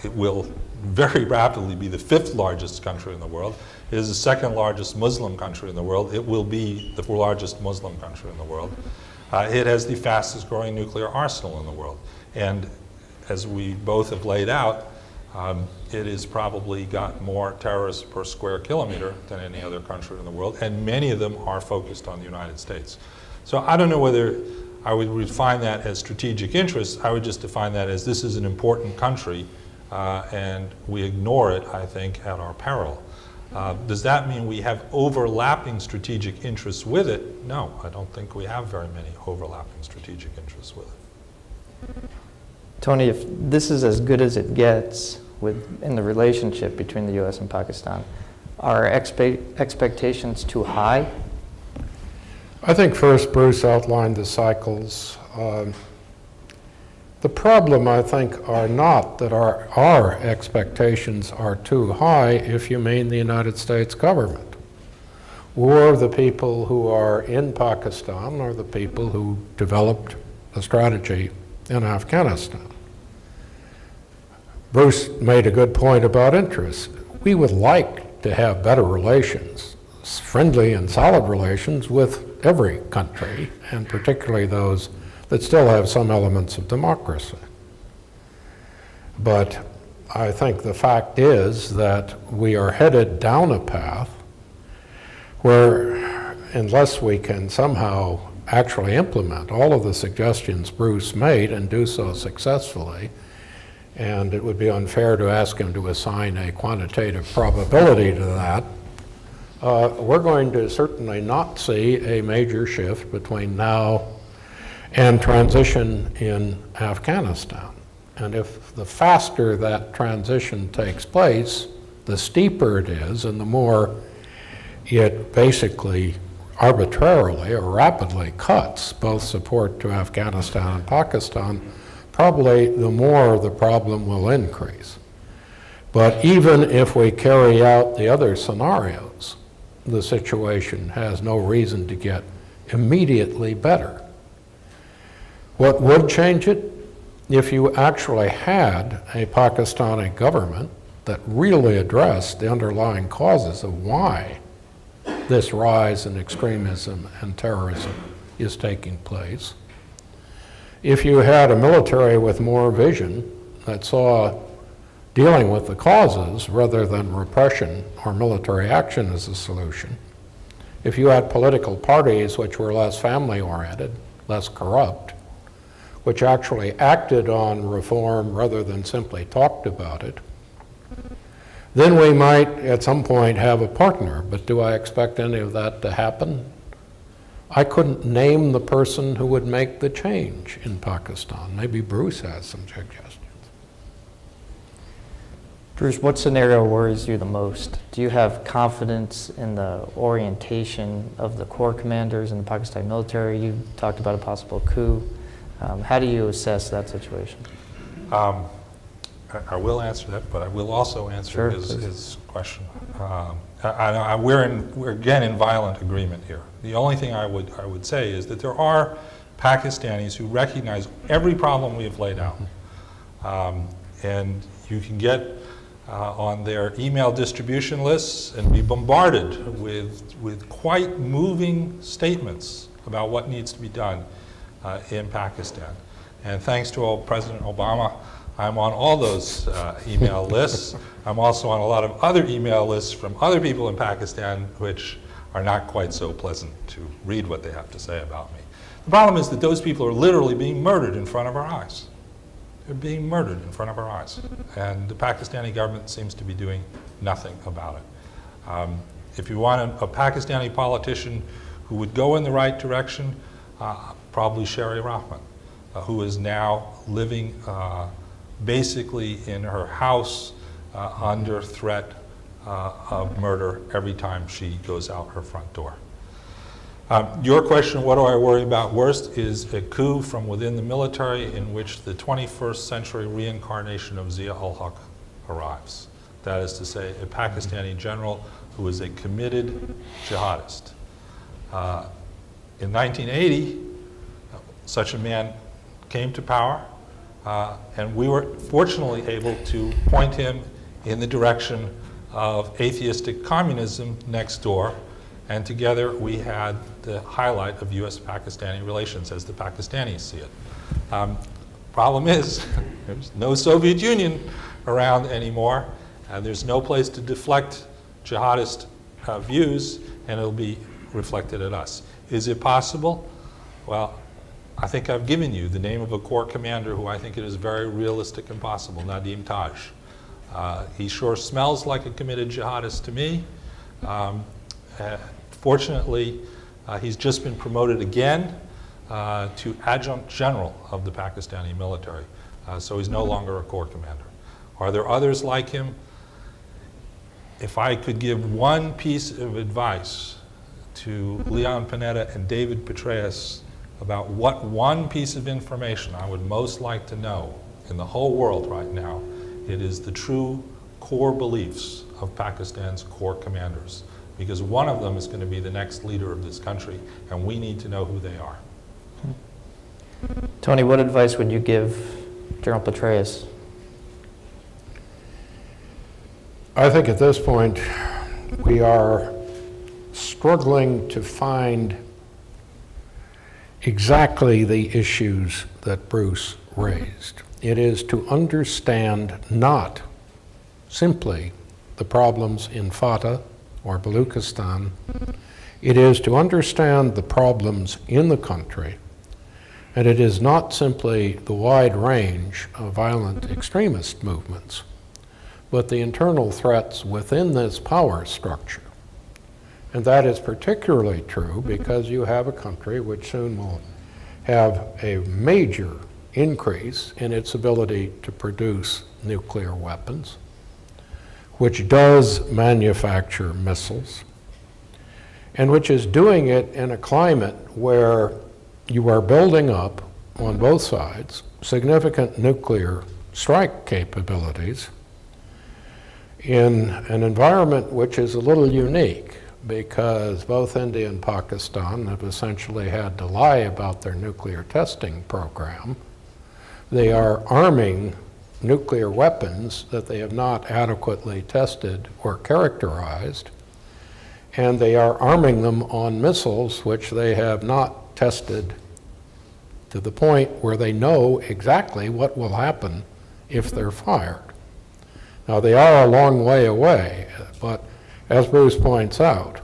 It will very rapidly be the 5th largest country in the world. It is the 2nd largest Muslim country in the world. It will be the largest Muslim country in the world. It has the fastest growing nuclear arsenal in the world. And as we both have laid out, it has probably got more terrorists per square kilometer than any other country in the world, and many of them are focused on the United States. So I don't know whether I would define that as strategic interest. I would just define that as this is an important country, and we ignore it, I think, at our peril. Does that mean we have overlapping strategic interests with it? No, I don't think we have very many overlapping strategic interests with it. Tony, if this is as good as it gets in the relationship between the U.S. and Pakistan, are expectations too high? I think first Bruce outlined the cycles. The problem, I think, are not that our expectations are too high, if you mean the United States government, or the people who are in Pakistan, or the people who developed the strategy in Afghanistan. Bruce made a good point about interests. We would like to have better relations, friendly and solid relations with every country, and particularly those that still have some elements of democracy. But I think the fact is that we are headed down a path where, unless we can somehow actually implement all of the suggestions Bruce made and do so successfully, and it would be unfair to ask him to assign a quantitative probability to that, we're going to certainly not see a major shift between now and transition in Afghanistan. And if the faster that transition takes place, the steeper it is, and the more it basically arbitrarily or rapidly cuts both support to Afghanistan and Pakistan, probably the more the problem will increase. But even if we carry out the other scenarios, the situation has no reason to get immediately better. What would change it? If you actually had a Pakistani government that really addressed the underlying causes of why this rise in extremism and terrorism is taking place. If you had a military with more vision that saw dealing with the causes rather than repression or military action as a solution, if you had political parties which were less family-oriented, less corrupt, which actually acted on reform rather than simply talked about it, then we might at some point have a partner. But do I expect any of that to happen? I couldn't name the person who would make the change in Pakistan. Maybe Bruce has some suggestions. Bruce, what scenario worries you the most? Do you have confidence in the orientation of the corps commanders in the Pakistani military? You talked about a possible coup. How do you assess that situation? I will answer that, but I will also answer Sure, his question. We're again in violent agreement here. The only thing I would say is that there are Pakistanis who recognize every problem we have laid out. And you can get on their email distribution lists and be bombarded with quite moving statements about what needs to be done in Pakistan. And thanks to President Obama, I'm on all those email lists. I'm also on a lot of other email lists from other people in Pakistan, which are not quite so pleasant to read what they have to say about me. The problem is that those people are literally being murdered in front of our eyes. They're being murdered in front of our eyes. And the Pakistani government seems to be doing nothing about it. If you want a Pakistani politician who would go in the right direction, probably Sherry Rahman, who is now living basically in her house under threat of murder every time she goes out her front door. Your question, what do I worry about worst, is a coup from within the military in which the 21st century reincarnation of Zia-ul-Haq arrives. That is to say, a Pakistani general who is a committed jihadist. In 1980, such a man came to power, and we were fortunately able to point him in the direction of atheistic communism next door, and together we had the highlight of U.S.-Pakistani relations as the Pakistanis see it. Problem is, there's no Soviet Union around anymore, and there's no place to deflect jihadist views, and it'll be reflected at us. Is it possible? Well, I think I've given you the name of a corps commander who I think it is very realistic and possible, Nadim Taj. He sure smells like a committed jihadist to me. Fortunately, he's just been promoted again to adjunct general of the Pakistani military. So he's no longer a corps commander. Are there others like him? If I could give one piece of advice to Leon Panetta and David Petraeus about what one piece of information I would most like to know in the whole world right now, it is the true core beliefs of Pakistan's corps commanders. Because one of them is going to be the next leader of this country, and we need to know who they are. Tony, what advice would you give General Petraeus? I think at this point we are struggling to find exactly the issues that Bruce raised. It is to understand not simply the problems in Fatah or Baluchistan. It is to understand the problems in the country, and it is not simply the wide range of violent extremist movements, but the internal threats within this power structure. And that is particularly true because you have a country which soon will have a major increase in its ability to produce nuclear weapons, which does manufacture missiles, and which is doing it in a climate where you are building up, on both sides, significant nuclear strike capabilities in an environment which is a little unique, because both India and Pakistan have essentially had to lie about their nuclear testing program. They are arming nuclear weapons that they have not adequately tested or characterized, and they are arming them on missiles which they have not tested to the point where they know exactly what will happen if they're fired. Now, they are a long way away, but as Bruce points out,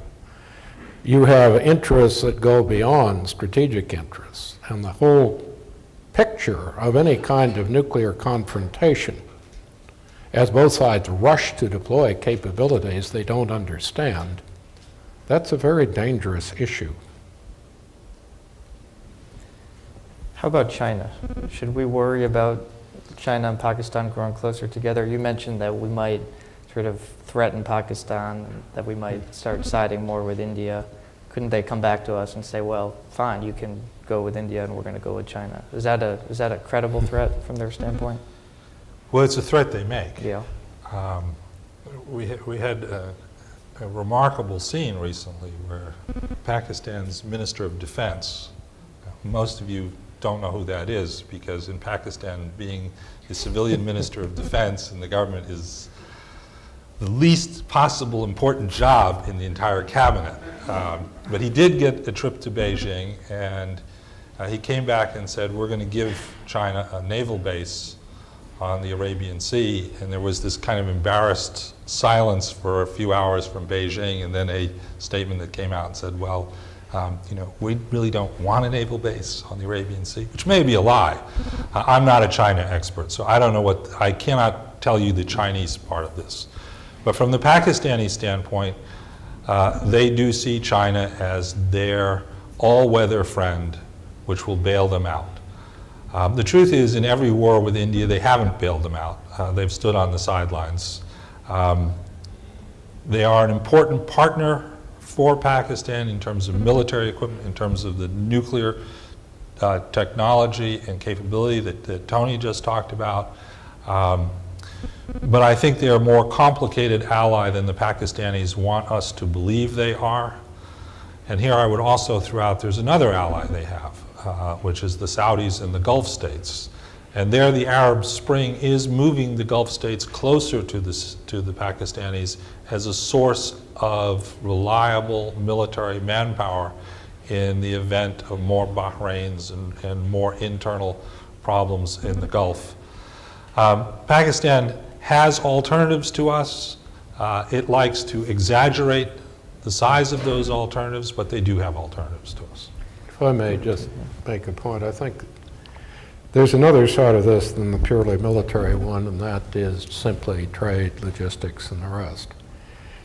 you have interests that go beyond strategic interests, and the whole picture of any kind of nuclear confrontation, as both sides rush to deploy capabilities they don't understand, that's a very dangerous issue. How about China? Should we worry about China and Pakistan growing closer together? You mentioned that we might sort of threaten Pakistan, that we might start siding more with India. Couldn't they come back to us and say, well, fine, you can go with India and we're going to go with China? Is that a credible threat from their standpoint? Well, it's a threat they make. Yeah. We had a remarkable scene recently where Pakistan's Minister of Defense, most of you don't know who that is, because in Pakistan, being the civilian Minister of Defense in the government is the least possible important job in the entire cabinet. But he did get a trip to Beijing, and he came back and said, we're going to give China a naval base on the Arabian Sea. And there was this kind of embarrassed silence for a few hours from Beijing, and then a statement that came out and said, well, we really don't want a naval base on the Arabian Sea, which may be a lie. I'm not a China expert, so I don't know I cannot tell you the Chinese part of this. But from the Pakistani standpoint, they do see China as their all-weather friend, which will bail them out. The truth is, in every war with India, they haven't bailed them out. They've stood on the sidelines. They are an important partner for Pakistan in terms of military equipment, in terms of the nuclear technology and capability that Tony just talked about. But I think they're a more complicated ally than the Pakistanis want us to believe they are. And here I would also throw out there's another ally they have, which is the Saudis and the Gulf states. And there the Arab Spring is moving the Gulf states closer to the Pakistanis as a source of reliable military manpower in the event of more Bahrains and more internal problems in the Gulf. Pakistan has alternatives to us. It likes to exaggerate the size of those alternatives, but they do have alternatives to us. If I may just make a point, I think there's another side of this than the purely military one, and that is simply trade, logistics, and the rest.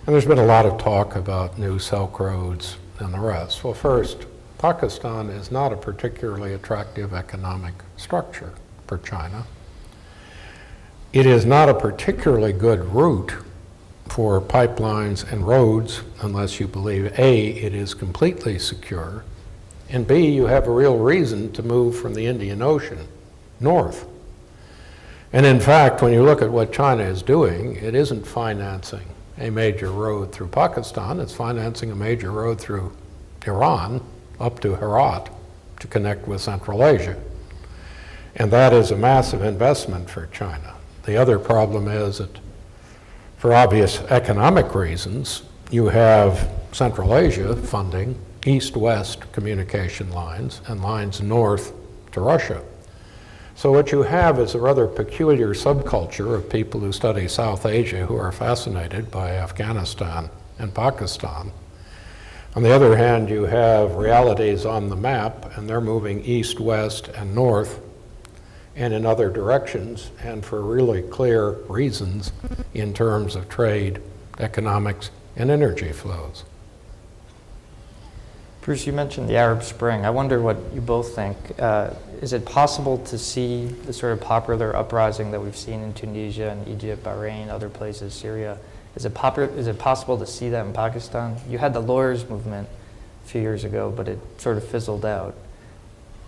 And there's been a lot of talk about new Silk Roads and the rest. Well, first, Pakistan is not a particularly attractive economic structure for China. It is not a particularly good route for pipelines and roads unless you believe, A, it is completely secure, and B, you have a real reason to move from the Indian Ocean north. And in fact, when you look at what China is doing, it isn't financing a major road through Pakistan, it's financing a major road through Iran up to Herat to connect with Central Asia. And that is a massive investment for China. The other problem is that, for obvious economic reasons, you have Central Asia funding east-west communication lines and lines north to Russia. So what you have is a rather peculiar subculture of people who study South Asia who are fascinated by Afghanistan and Pakistan. On the other hand, you have realities on the map, and they're moving east, west, and north, and in other directions, and for really clear reasons in terms of trade, economics, and energy flows. Bruce, you mentioned the Arab Spring. I wonder what you both think. Is it possible to see the sort of popular uprising that we've seen in Tunisia and Egypt, Bahrain, other places, Syria? Is it possible to see that in Pakistan? You had the lawyers' movement a few years ago, but it sort of fizzled out.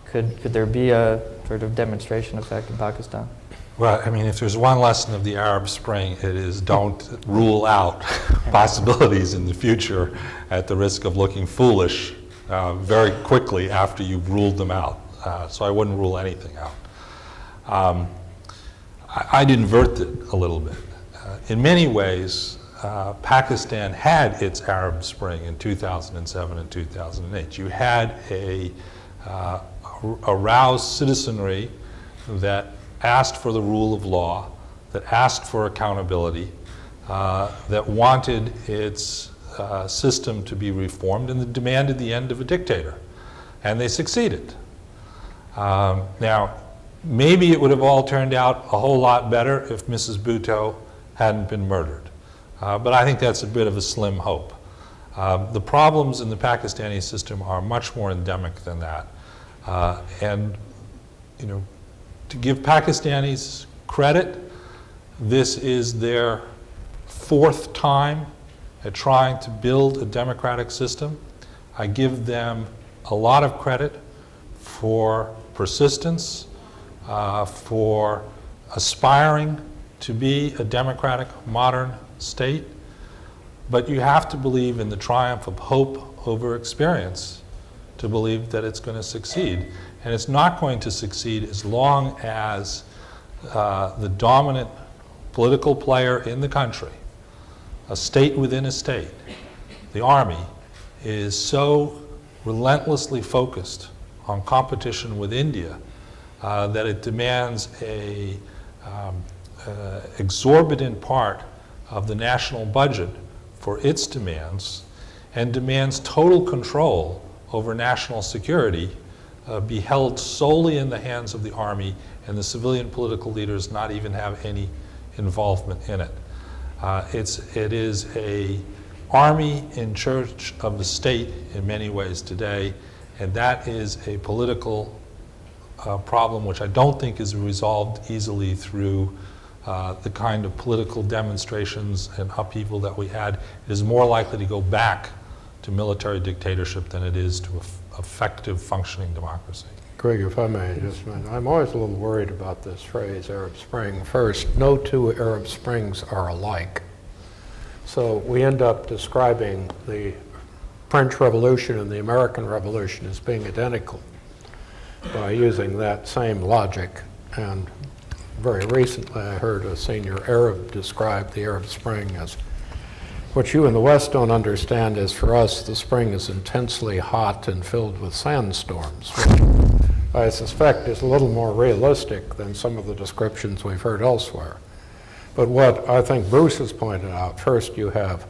Could there be a sort of demonstration effect in Pakistan? Well, I mean, if there's one lesson of the Arab Spring, it is don't rule out possibilities in the future at the risk of looking foolish very quickly after you've ruled them out. So I wouldn't rule anything out. I'd invert it a little bit. In many ways, Pakistan had its Arab Spring in 2007 and 2008. You had a roused citizenry that asked for the rule of law, that asked for accountability, that wanted its system to be reformed, and that demanded the end of a dictator. And they succeeded. Now, maybe it would have all turned out a whole lot better if Mrs. Bhutto hadn't been murdered. But I think that's a bit of a slim hope. The problems in the Pakistani system are much more endemic than that. And, you know, to give Pakistanis credit, this is their fourth time at trying to build a democratic system. I give them a lot of credit for persistence, for aspiring to be a democratic, modern state. But you have to believe in the triumph of hope over experience to believe that it's going to succeed. And it's not going to succeed as long as the dominant political player in the country, a state within a state, the army, is so relentlessly focused on competition with India that it demands a exorbitant part of the national budget for its demands, and demands total control over national security be held solely in the hands of the army, and the civilian political leaders not even have any involvement in it. It is an army in charge of the state in many ways today, and that is a political problem which I don't think is resolved easily through the kind of political demonstrations and upheaval that we had. It is more likely to go back to military dictatorship than it is to effective functioning democracy. Greg, if I may just mention, I'm always a little worried about this phrase, Arab Spring. First, no two Arab Springs are alike. So we end up describing the French Revolution and the American Revolution as being identical by using that same logic. And very recently I heard a senior Arab describe the Arab Spring as what you in the West don't understand is, for us, the spring is intensely hot and filled with sandstorms, which I suspect is a little more realistic than some of the descriptions we've heard elsewhere. But what I think Bruce has pointed out, first you have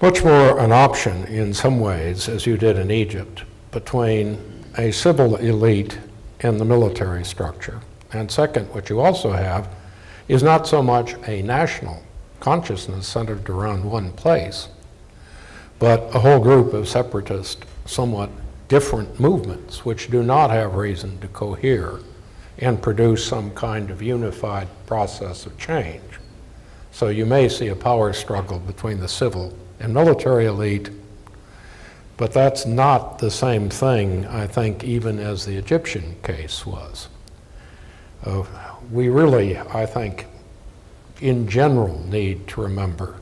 much more an option in some ways, as you did in Egypt, between a civil elite and the military structure. And second, what you also have is not so much a national consciousness centered around one place, but a whole group of separatist, somewhat different movements which do not have reason to cohere and produce some kind of unified process of change. So you may see a power struggle between the civil and military elite, but that's not the same thing, I think, even as the Egyptian case was. We really, I think, in general, need to remember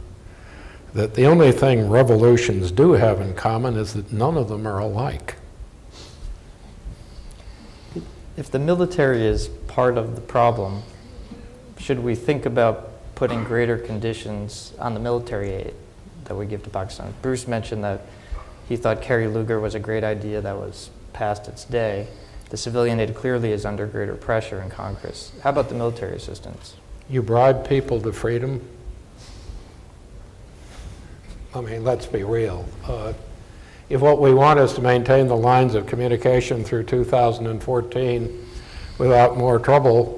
that the only thing revolutions do have in common is that none of them are alike. If the military is part of the problem, should we think about putting greater conditions on the military aid that we give to Pakistan? Bruce mentioned that he thought Kerry Lugar was a great idea that was past its day. The civilian aid clearly is under greater pressure in Congress. How about the military assistance? You bribe people to freedom? I mean, let's be real. if what we want is to maintain the lines of communication through 2014 without more trouble,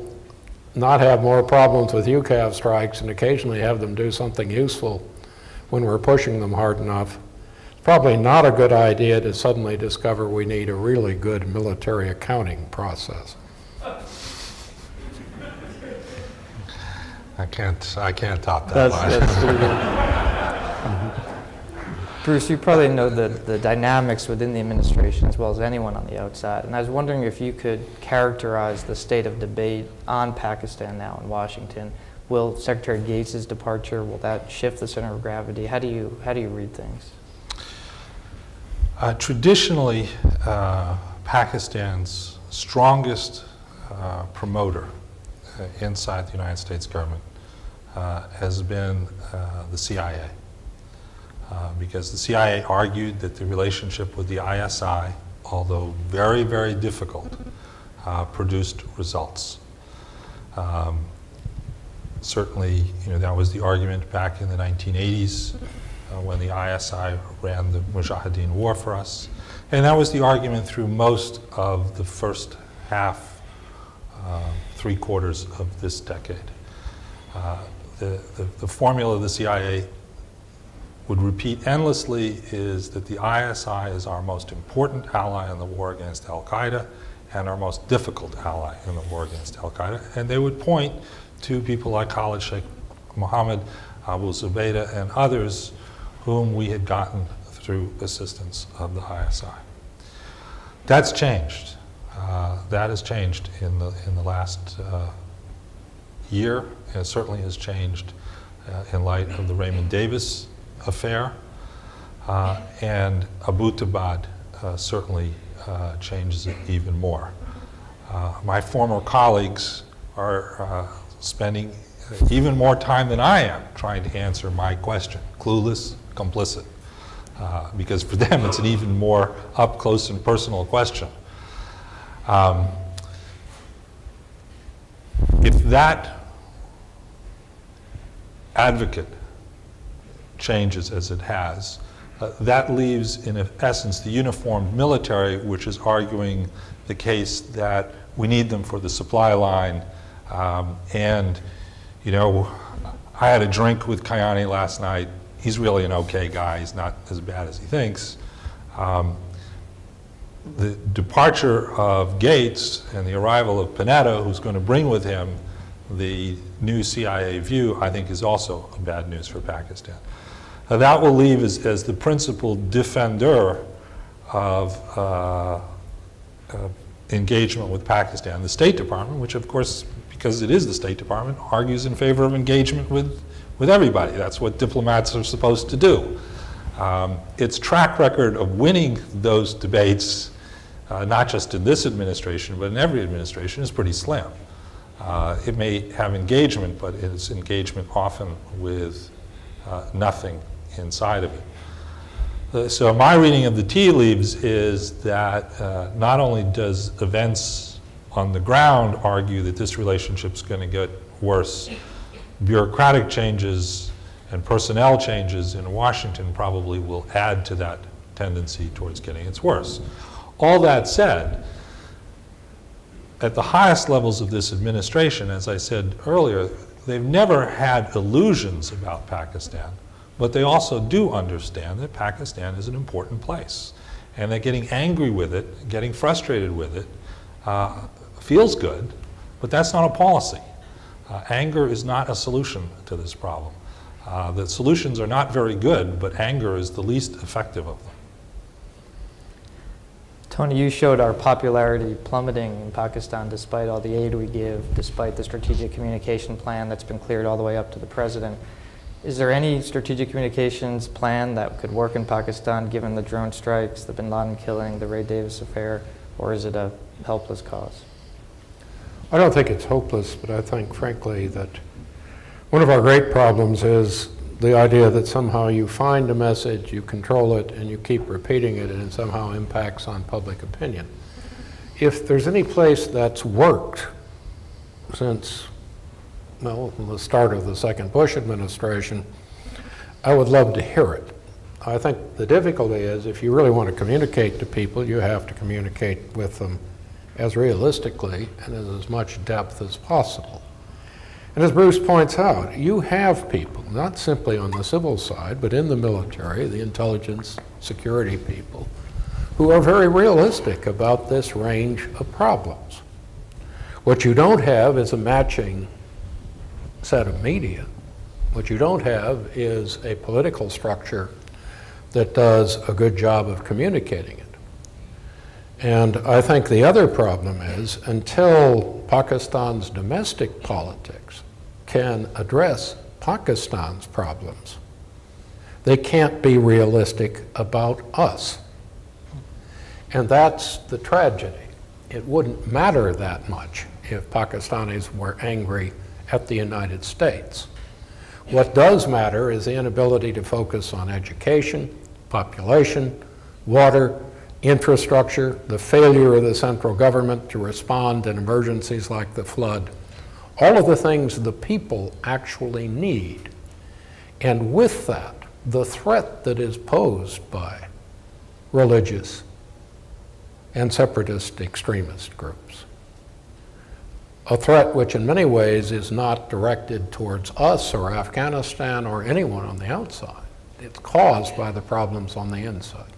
not have more problems with UCAV strikes, and occasionally have them do something useful when we're pushing them hard enough, it's probably not a good idea to suddenly discover we need a really good military accounting process. I can't top that line. That's pretty good. Bruce, you probably know the dynamics within the administration as well as anyone on the outside, and I was wondering if you could characterize the state of debate on Pakistan now in Washington. Will Secretary Gates' departure, will that shift the center of gravity? How do you read things? Traditionally, Pakistan's strongest promoter inside the United States government has been the CIA. Because the CIA argued that the relationship with the ISI, although very, very difficult, produced results. Certainly, that was the argument back in the 1980s when the ISI ran the Mujahideen war for us. And that was the argument through most of the first half, 3/4 of this decade. The formula of the CIA would repeat endlessly is that the ISI is our most important ally in the war against Al-Qaeda and our most difficult ally in the war against Al-Qaeda. And they would point to people like Khalid Sheikh Mohammed, Abu Zubaydah, and others whom we had gotten through assistance of the ISI. That's changed. That has changed in the last year, and it certainly has changed in light of the Raymond Davis affair, and Abbottabad certainly changes it even more. My former colleagues are spending even more time than I am trying to answer my question, clueless, complicit, because for them it's an even more up close and personal question. If that advocate changes as it has, that leaves in essence the uniformed military, which is arguing the case that we need them for the supply line. And I had a drink with Kayani last night. He's really an okay guy. He's not as bad as he thinks. The departure of Gates and the arrival of Panetta, who's going to bring with him the new CIA view, I think is also bad news for Pakistan. That will leave as the principal defender of engagement with Pakistan, the State Department, which of course, because it is the State Department, argues in favor of engagement with everybody. That's what diplomats are supposed to do. Its track record of winning those debates, not just in this administration, but in every administration, is pretty slim. It may have engagement, but it's engagement often with nothing inside of it. So my reading of the tea leaves is that not only does events on the ground argue that this relationship is going to get worse, bureaucratic changes and personnel changes in Washington probably will add to that tendency towards getting it worse. All that said, at the highest levels of this administration, as I said earlier, they've never had illusions about Pakistan, but they also do understand that Pakistan is an important place, and that getting angry with it, getting frustrated with it, feels good, but that's not a policy. Anger is not a solution to this problem. The solutions are not very good, but anger is the least effective of them. Tony, you showed our popularity plummeting in Pakistan despite all the aid we give, despite the strategic communication plan that's been cleared all the way up to the president. Is there any strategic communications plan that could work in Pakistan given the drone strikes, the bin Laden killing, the Ray Davis affair, or is it a helpless cause? I don't think it's hopeless, but I think, frankly, that one of our great problems is the idea that somehow you find a message, you control it, and you keep repeating it, and it somehow impacts on public opinion. If there's any place that's worked since, well, the start of the second Bush administration, I would love to hear it. I think the difficulty is if you really want to communicate to people, you have to communicate with them as realistically and as much depth as possible. And as Bruce points out, you have people, not simply on the civil side, but in the military, the intelligence security people, who are very realistic about this range of problems. What you don't have is a matching set of media. What you don't have is a political structure that does a good job of communicating it. And I think the other problem is, until Pakistan's domestic politics can address Pakistan's problems, they can't be realistic about us. And that's the tragedy. It wouldn't matter that much if Pakistanis were angry at the United States. What does matter is the inability to focus on education, population, water, infrastructure, the failure of the central government to respond in emergencies like the flood, all of the things the people actually need. And with that, the threat that is posed by religious and separatist extremist groups. A threat which in many ways is not directed towards us or Afghanistan or anyone on the outside. It's caused by the problems on the inside.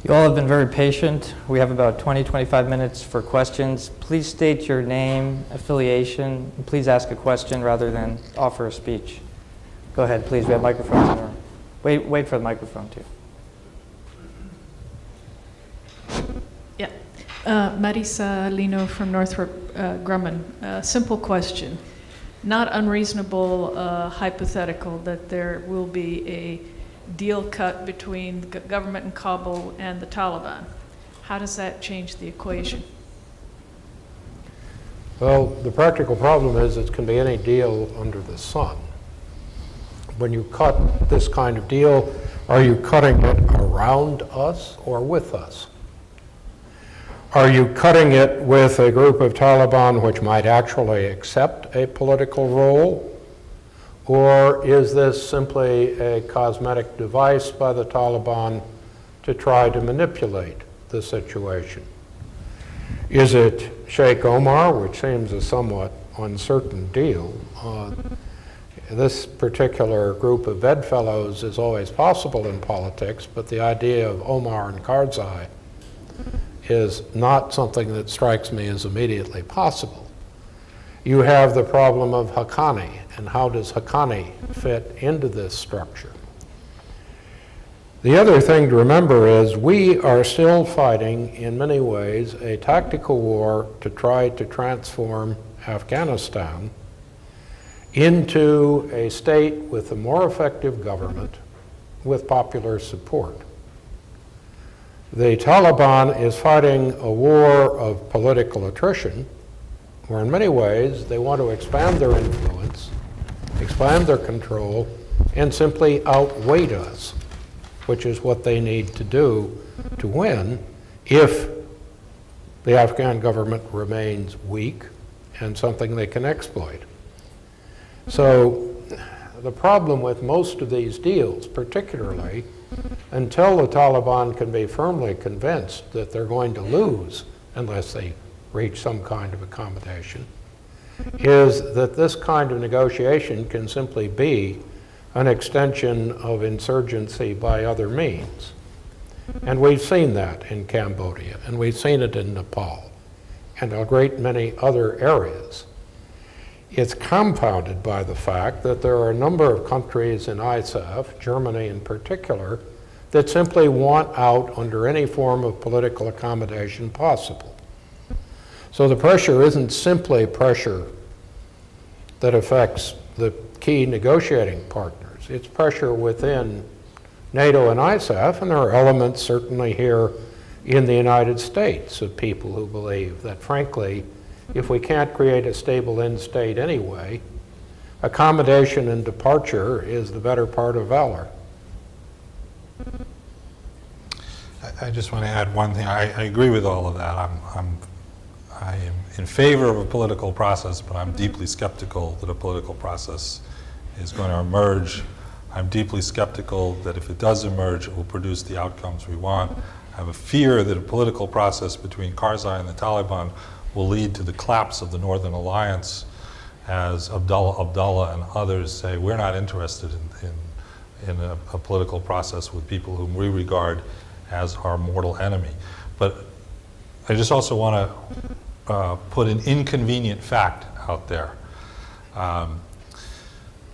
You all have been very patient. We have about 20-25 minutes for questions. Please state your name, affiliation, and please ask a question rather than offer a speech. Go ahead, please. We have microphones in the room. Wait for the microphone, too. Yeah. Marisa Lino from Northrop Grumman. Simple question. Not unreasonable hypothetical that there will be a deal cut between the government in Kabul and the Taliban. How does that change the equation? Well, the practical problem is it can be any deal under the sun. When you cut this kind of deal, are you cutting it around us or with us? Are you cutting it with a group of Taliban which might actually accept a political role? Or is this simply a cosmetic device by the Taliban to try to manipulate the situation? Is it Sheikh Omar, which seems a somewhat uncertain deal? This particular group of bedfellows is always possible in politics, but the idea of Omar and Karzai is not something that strikes me as immediately possible. You have the problem of Haqqani, and how does Haqqani fit into this structure? The other thing to remember is we are still fighting, in many ways, a tactical war to try to transform Afghanistan into a state with a more effective government with popular support. The Taliban is fighting a war of political attrition, where in many ways they want to expand their influence, expand their control, and simply outweigh us, which is what they need to do to win if the Afghan government remains weak and something they can exploit. So the problem with most of these deals, particularly until the Taliban can be firmly convinced that they're going to lose unless they reach some kind of accommodation, is that this kind of negotiation can simply be an extension of insurgency by other means. And we've seen that in Cambodia, and we've seen it in Nepal, and a great many other areas. It's compounded by the fact that there are a number of countries in ISAF, Germany in particular, that simply want out under any form of political accommodation possible. So the pressure isn't simply pressure that affects the key negotiating partners. It's pressure within NATO and ISAF, and there are elements certainly here in the United States of people who believe that, frankly, if we can't create a stable end state anyway, accommodation and departure is the better part of valor. I just want to add one thing. I agree with all of that. I am in favor of a political process, but I'm deeply skeptical that a political process is going to emerge I'm deeply skeptical that if it does emerge, it will produce the outcomes we want. I have a fear that a political process between Karzai and the Taliban will lead to the collapse of the Northern Alliance, as Abdullah and others say, we're not interested in a political process with people whom we regard as our mortal enemy. But I just also want to put an inconvenient fact out there.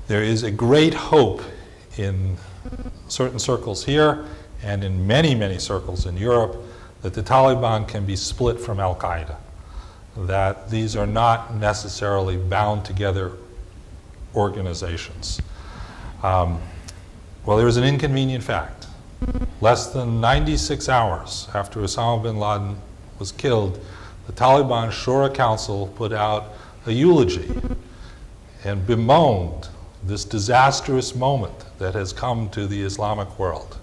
There is a great hope in certain circles here and in many, many circles in Europe that the Taliban can be split from Al-Qaeda, that these are not necessarily bound together organizations. Well, there is an inconvenient fact. Less than 96 hours after Osama bin Laden was killed, the Taliban Shura Council put out a eulogy and bemoaned this disastrous moment that has come to the Islamic world,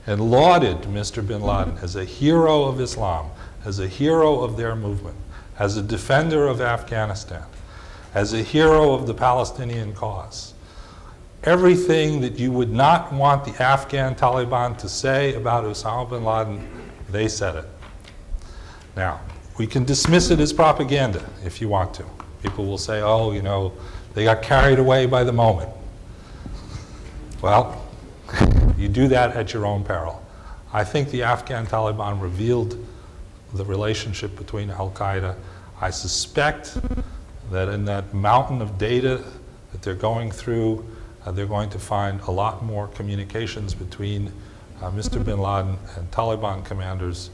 and lauded Mr. bin Laden as a hero of Islam, as a hero of their movement, as a defender of Afghanistan, as a hero of the Palestinian cause. Everything that you would not want the Afghan Taliban to say about Osama bin Laden, they said it. Now, we can dismiss it as propaganda if you want to. People will say, oh, you know, they got carried away by the moment. Well, you do that at your own peril. I think the Afghan Taliban revealed the relationship between Al-Qaeda. I suspect that in that mountain of data that they're going through, they're going to find a lot more communications between Mr. bin Laden and Taliban commanders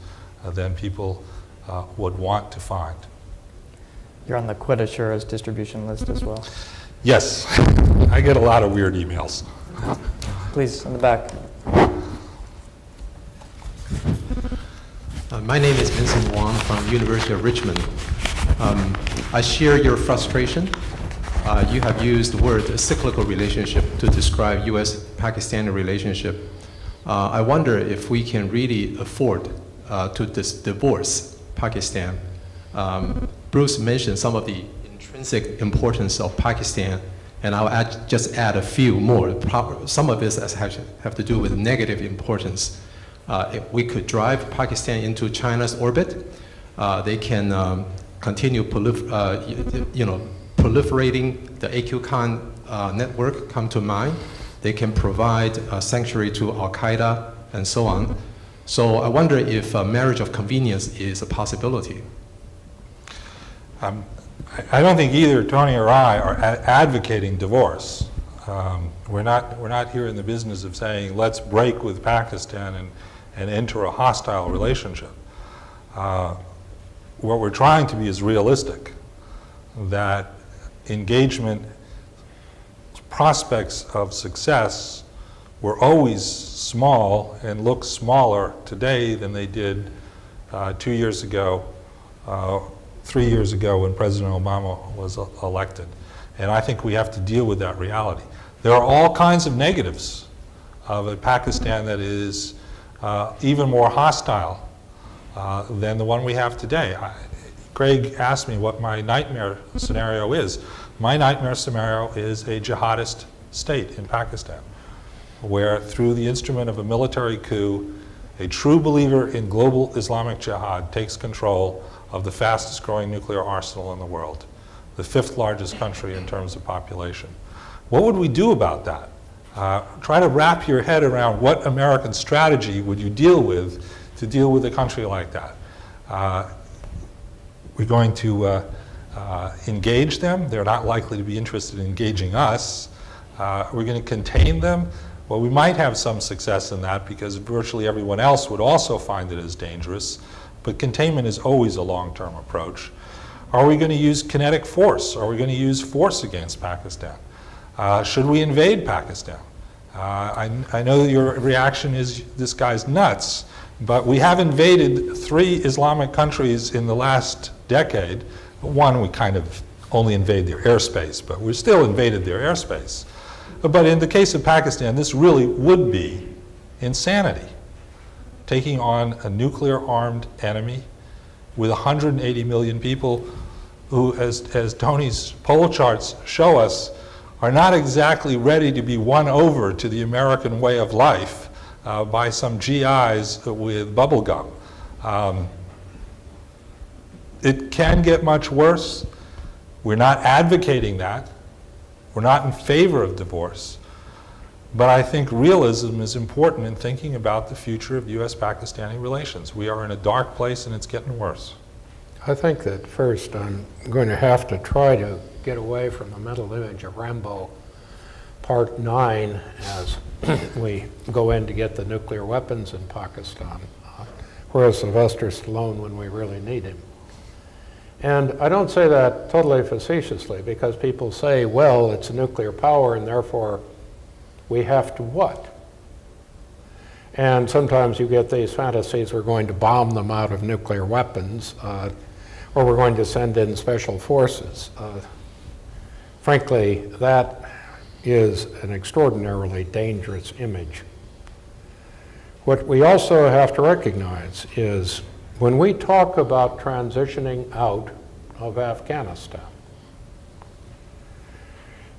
than people would want to find. You're on the Quetta Shura's distribution list as well. Yes, I get a lot of weird emails. Please, in the back. My name is Vincent Wang from University of Richmond. I share your frustration. You have used the word a cyclical relationship to describe U.S.-Pakistani relationship. I wonder if we can really afford to divorce Pakistan. Bruce mentioned some of the intrinsic importance of Pakistan, and I'll just add a few more. Some of this have to do with negative importance. If we could drive Pakistan into China's orbit, they can continue proliferating the AQ Khan network come to mind. They can provide sanctuary to Al-Qaeda and so on. So I wonder if a marriage of convenience is a possibility. I don't think either Tony or I are advocating divorce. We're not here in the business of saying let's break with Pakistan and enter a hostile relationship. What we're trying to be is realistic, that engagement prospects of success were always small and look smaller today than they did 2 years ago, 3 years ago when President Obama was elected. And I think we have to deal with that reality. There are all kinds of negatives of a Pakistan that is even more hostile than the one we have today. Greg asked me what my nightmare scenario is. My nightmare scenario is a jihadist state in Pakistan, where through the instrument of a military coup, a true believer in global Islamic jihad takes control of the fastest growing nuclear arsenal in the world, the 5th largest country in terms of population. What would we do about that? Try to wrap your head around what American strategy would you deal with to deal with a country like that. We're going to engage them. They're not likely to be interested in engaging us. We're going to contain them. Well, we might have some success in that because virtually everyone else would also find it as dangerous, but containment is always a long-term approach. Are we going to use kinetic force? Are we going to use force against Pakistan? Should we invade Pakistan? I know that your reaction is this guy's nuts, but we have invaded 3 Islamic countries in the last decade. One, we kind of only invade their airspace, but we still invaded their airspace. But in the case of Pakistan, this really would be insanity. Taking on a nuclear-armed enemy with 180 million people who, as Tony's poll charts show us, are not exactly ready to be won over to the American way of life by some GIs with bubble gum. It can get much worse. We're not advocating that. We're not in favor of divorce. But I think realism is important in thinking about the future of U.S.-Pakistani relations. We are in a dark place and it's getting worse. I think that first I'm going to have to try to get away from the mental image of Rambo Part 9 as we go in to get the nuclear weapons in Pakistan. Where's Sylvester Stallone when we really need him? And I don't say that totally facetiously because people say, well, it's a nuclear power and therefore we have to what? And sometimes you get these fantasies, we're going to bomb them out of nuclear weapons, or we're going to send in special forces. Frankly, that is an extraordinarily dangerous image. What we also have to recognize is when we talk about transitioning out of Afghanistan,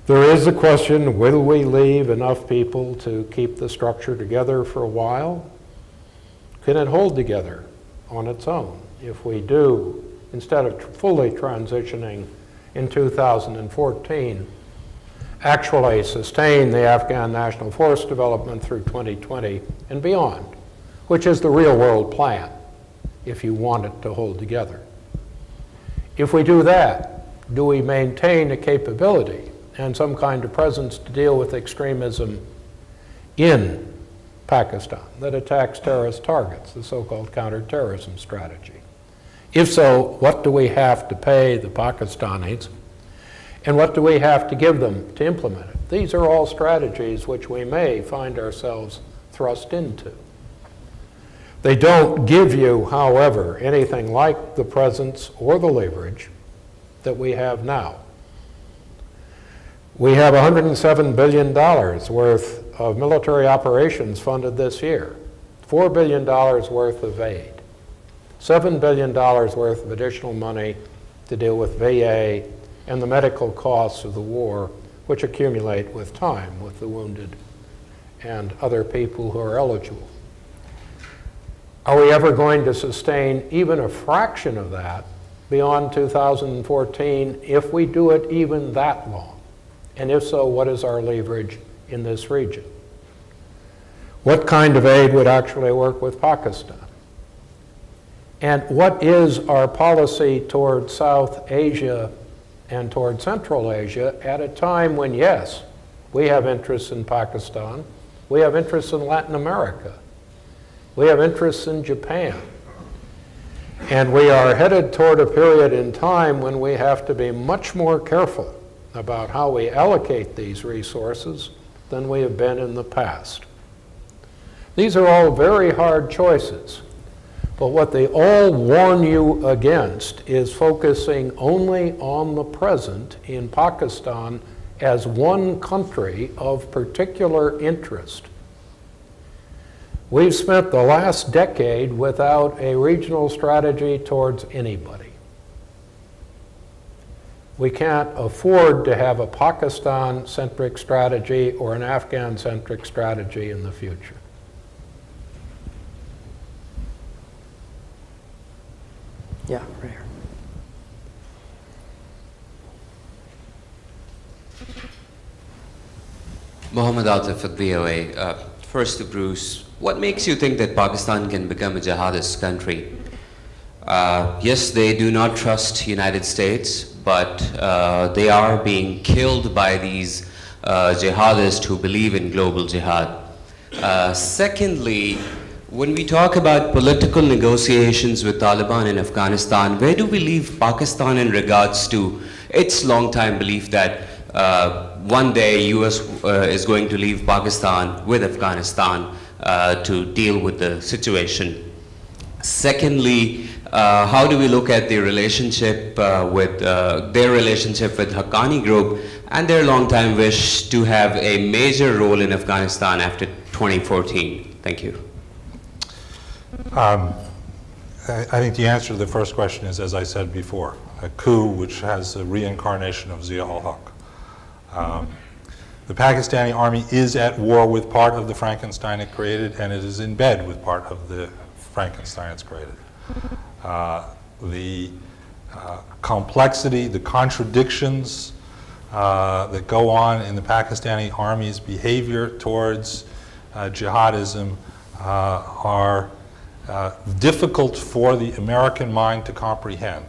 there is the question, will we leave enough people to keep the structure together for a while? Can it hold together on its own? If we do, instead of fully transitioning in 2014, actually sustain the Afghan National Force development through 2020 and beyond, which is the real world plan if you want it to hold together. If we do that, do we maintain a capability and some kind of presence to deal with extremism in Pakistan that attacks terrorist targets, the so-called counterterrorism strategy? If so, what do we have to pay the Pakistanis, and what do we have to give them to implement it? These are all strategies which we may find ourselves thrust into. They don't give you, however, anything like the presence or the leverage that we have now. We have $107 billion worth of military operations funded this year, $4 billion worth of aid, $7 billion worth of additional money to deal with VA and the medical costs of the war, which accumulate with time with the wounded and other people who are eligible. Are we ever going to sustain even a fraction of that beyond 2014 if we do it even that long? And if so, what is our leverage in this region? What kind of aid would actually work with Pakistan? And what is our policy toward South Asia and toward Central Asia at a time when, yes, we have interests in Pakistan, we have interests in Latin America, we have interests in Japan, and we are headed toward a period in time when we have to be much more careful about how we allocate these resources than we have been in the past. These are all very hard choices, but what they all warn you against is focusing only on the present in Pakistan as one country of particular interest. We've spent the last decade without a regional strategy towards anybody. We can't afford to have a Pakistan-centric strategy or an Afghan-centric strategy in the future. Yeah, right here. Mohammed Atif at VOA. First to Bruce, what makes you think that Pakistan can become a jihadist country? Yes, they do not trust United States, but they are being killed by these jihadists who believe in global jihad. Secondly, when we talk about political negotiations with Taliban in Afghanistan, where do we leave Pakistan in regards to its long-time belief that one day US is going to leave Pakistan with Afghanistan to deal with the situation? Secondly, how do we look at the relationship with their relationship with Haqqani Group and their long-time wish to have a major role in Afghanistan after 2014? Thank you. I think the answer to the first question is, as I said before, a coup which has a reincarnation of Zia-ul-Haq. The Pakistani army is at war with part of the Frankenstein it created, and it is in bed with part of the Frankenstein it's created. The complexity, the contradictions that go on in the Pakistani army's behavior towards jihadism are difficult for the American mind to comprehend.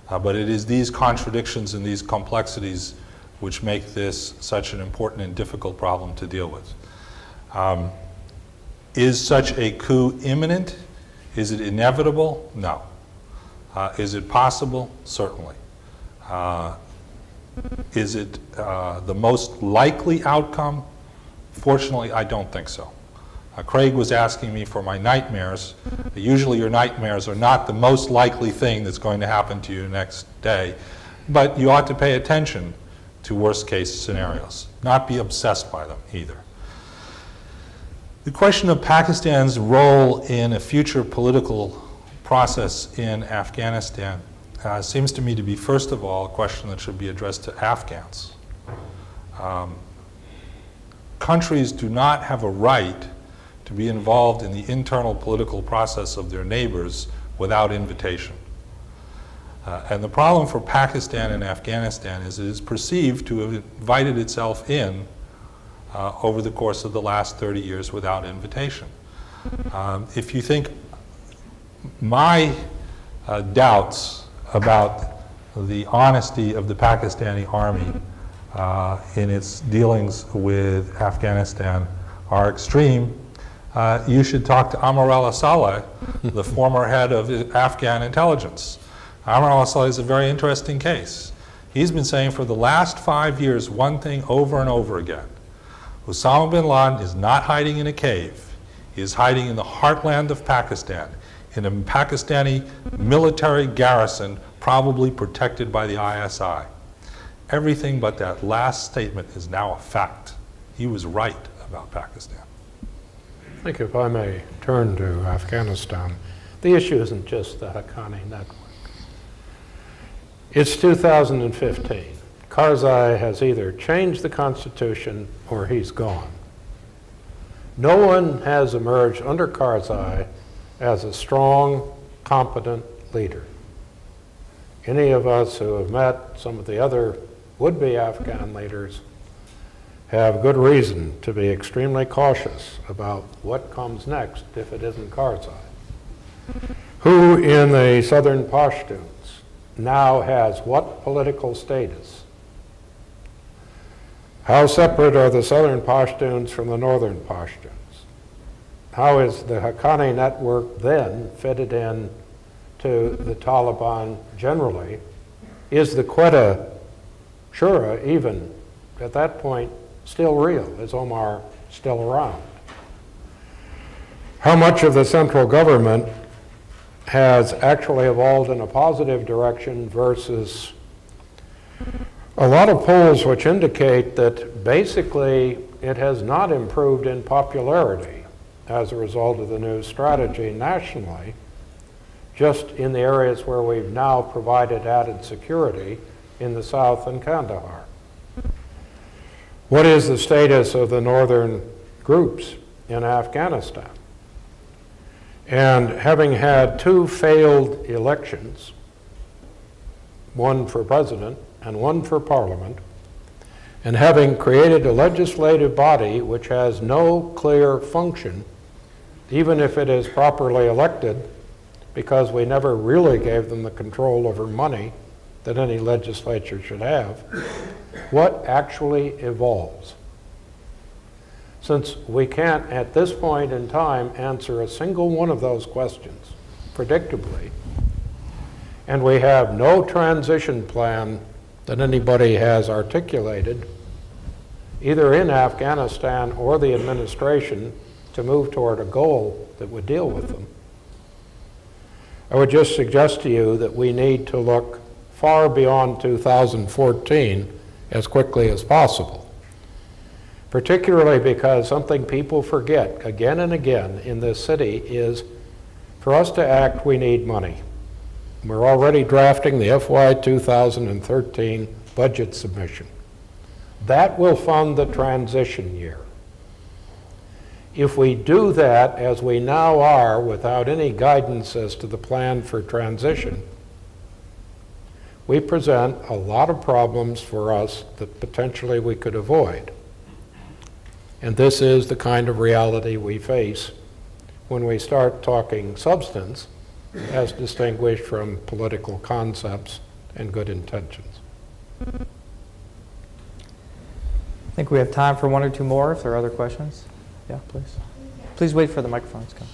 But it is these contradictions and these complexities which make this such an important and difficult problem to deal with. Is such a coup imminent? Is it inevitable? No. Is it possible? Certainly. Is it the most likely outcome? Fortunately, I don't think so. Craig was asking me for my nightmares. Usually your nightmares are not the most likely thing that's going to happen to you next day, but you ought to pay attention to worst case scenarios, not be obsessed by them either. The question of Pakistan's role in a future political process in Afghanistan seems to me to be, first of all, a question that should be addressed to Afghans. Countries do not have a right to be involved in the internal political process of their neighbors without invitation. And the problem for Pakistan and Afghanistan is it is perceived to have invited itself in over the course of the last 30 years without invitation. If you think my doubts about the honesty of the Pakistani army in its dealings with Afghanistan are extreme, you should talk to Amr al-Saleh, the former head of Afghan intelligence. Amr al-Saleh is a very interesting case. He's been saying for the last 5 years one thing over and over again. Osama bin Laden is not hiding in a cave. He is hiding in the heartland of Pakistan, in a Pakistani military garrison, probably protected by the ISI. Everything but that last statement is now a fact. He was right about Pakistan. I think if I may turn to Afghanistan, the issue isn't just the Haqqani network. It's 2015. Karzai has either changed the Constitution or he's gone. No one has emerged under Karzai as a strong, competent leader. Any of us who have met some of the other would-be Afghan leaders have good reason to be extremely cautious about what comes next if it isn't Karzai, who in the southern Pashtuns now has what political status? How separate are the southern Pashtuns from the northern Pashtuns? How is the Haqqani network then fitted in to the Taliban generally? Is the Quetta Shura even at that point still real? Is Omar still around? How much of the central government has actually evolved in a positive direction versus a lot of polls which indicate that basically it has not improved in popularity as a result of the new strategy nationally, just in the areas where we've now provided added security in the south and Kandahar. What is the status of the northern groups in Afghanistan? And having had 2 failed elections, one for president and one for parliament, and having created a legislative body which has no clear function, even if it is properly elected, because we never really gave them the control over money that any legislature should have, what actually evolves? Since we can't, at this point in time, answer a single one of those questions predictably, and we have no transition plan that anybody has articulated, either in Afghanistan or the administration, to move toward a goal that would deal with them, I would just suggest to you that we need to look far beyond 2014 as quickly as possible. Particularly because something people forget again and again in this city is, for us to act, we need money. We're already drafting the FY 2013 budget submission. That will fund the transition year. If we do that, as we now are, without any guidance as to the plan for transition, we present a lot of problems for us that potentially we could avoid. And this is the kind of reality we face when we start talking substance as distinguished from political concepts and good intentions. I think we have time for one or two more if there are other questions. Yeah, please. Please wait for the microphones to come.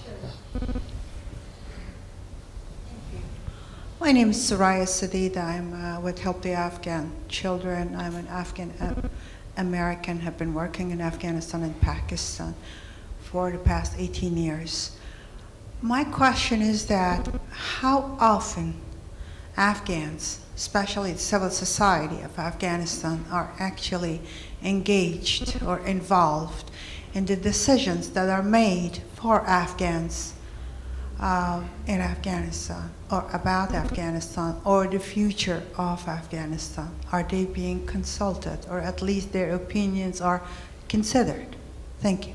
My name is Soraya Sadida. I'm with Help the Afghan Children. I'm an Afghan American, have been working in Afghanistan and Pakistan for the past 18 years. My question is that how often Afghans, especially the civil society of Afghanistan, are actually engaged or involved in the decisions that are made for Afghans in Afghanistan, or about Afghanistan, or the future of Afghanistan? Are they being consulted, or at least their opinions are considered? Thank you.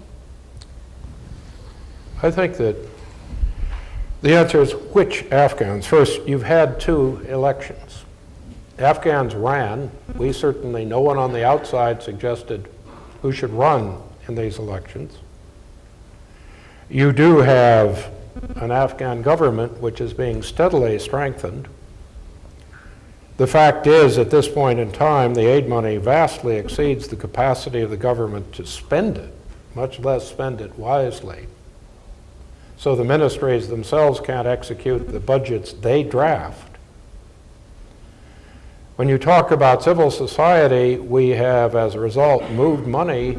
I think that the answer is which Afghans. First, you've had 2 elections. Afghans ran. We certainly, no one on the outside suggested who should run in these elections. You do have an Afghan government which is being steadily strengthened. The fact is, at this point in time, the aid money vastly exceeds the capacity of the government to spend it, much less spend it wisely. So the ministries themselves can't execute the budgets they draft. When you talk about civil society, we have, as a result, moved money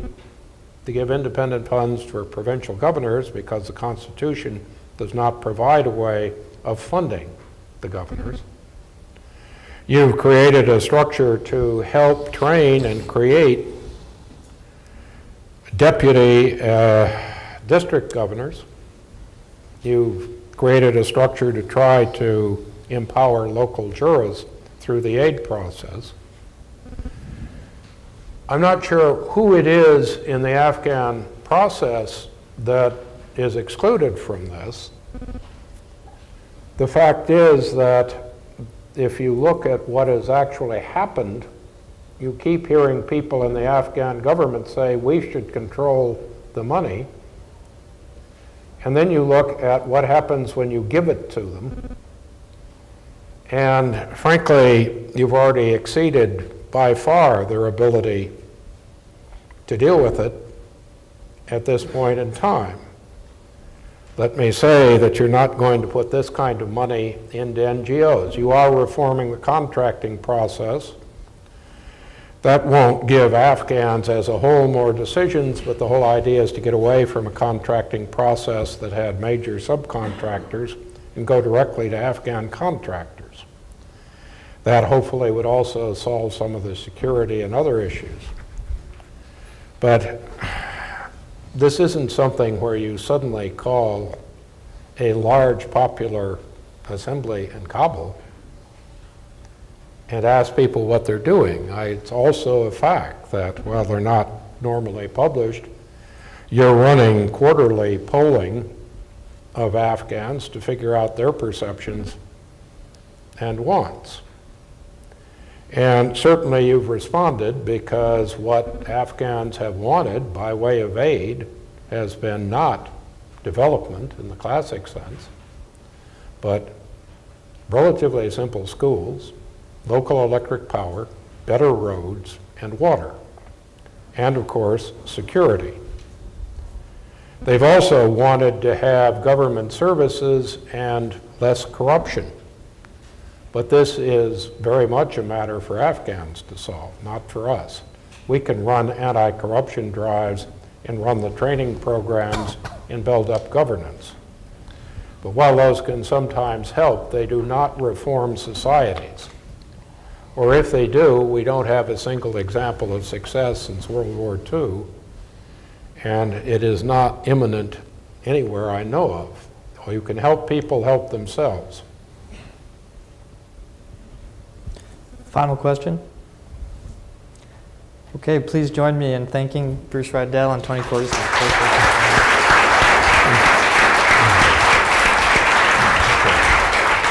to give independent funds for provincial governors because the Constitution does not provide a way of funding the governors. You've created a structure to help train and create deputy district governors. You've created a structure to try to empower local jurists through the aid process. I'm not sure who it is in the Afghan process that is excluded from this. The fact is that if you look at what has actually happened, you keep hearing people in the Afghan government say we should control the money, and then you look at what happens when you give it to them. And frankly, you've already exceeded by far their ability to deal with it at this point in time. Let me say that you're not going to put this kind of money into NGOs. You are reforming the contracting process. That won't give Afghans as a whole more decisions, but the whole idea is to get away from a contracting process that had major subcontractors and go directly to Afghan contractors. That hopefully would also solve some of the security and other issues. But this isn't something where you suddenly call a large popular assembly in Kabul and ask people what they're doing. It's also a fact that, while they're not normally published, you're running quarterly polling of Afghans to figure out their perceptions and wants. And certainly you've responded, because what Afghans have wanted by way of aid has been not development in the classic sense, but relatively simple schools, local electric power, better roads, and water, and of course, security. They've also wanted to have government services and less corruption. But this is very much a matter for Afghans to solve, not for us. We can run anti-corruption drives and run the training programs and build up governance. But while those can sometimes help, they do not reform societies. Or if they do, we don't have a single example of success since World War II, and it is not imminent anywhere I know of. You can help people help themselves. Final question? Okay, please join me in thanking Bruce Rydell and Tony Cordes.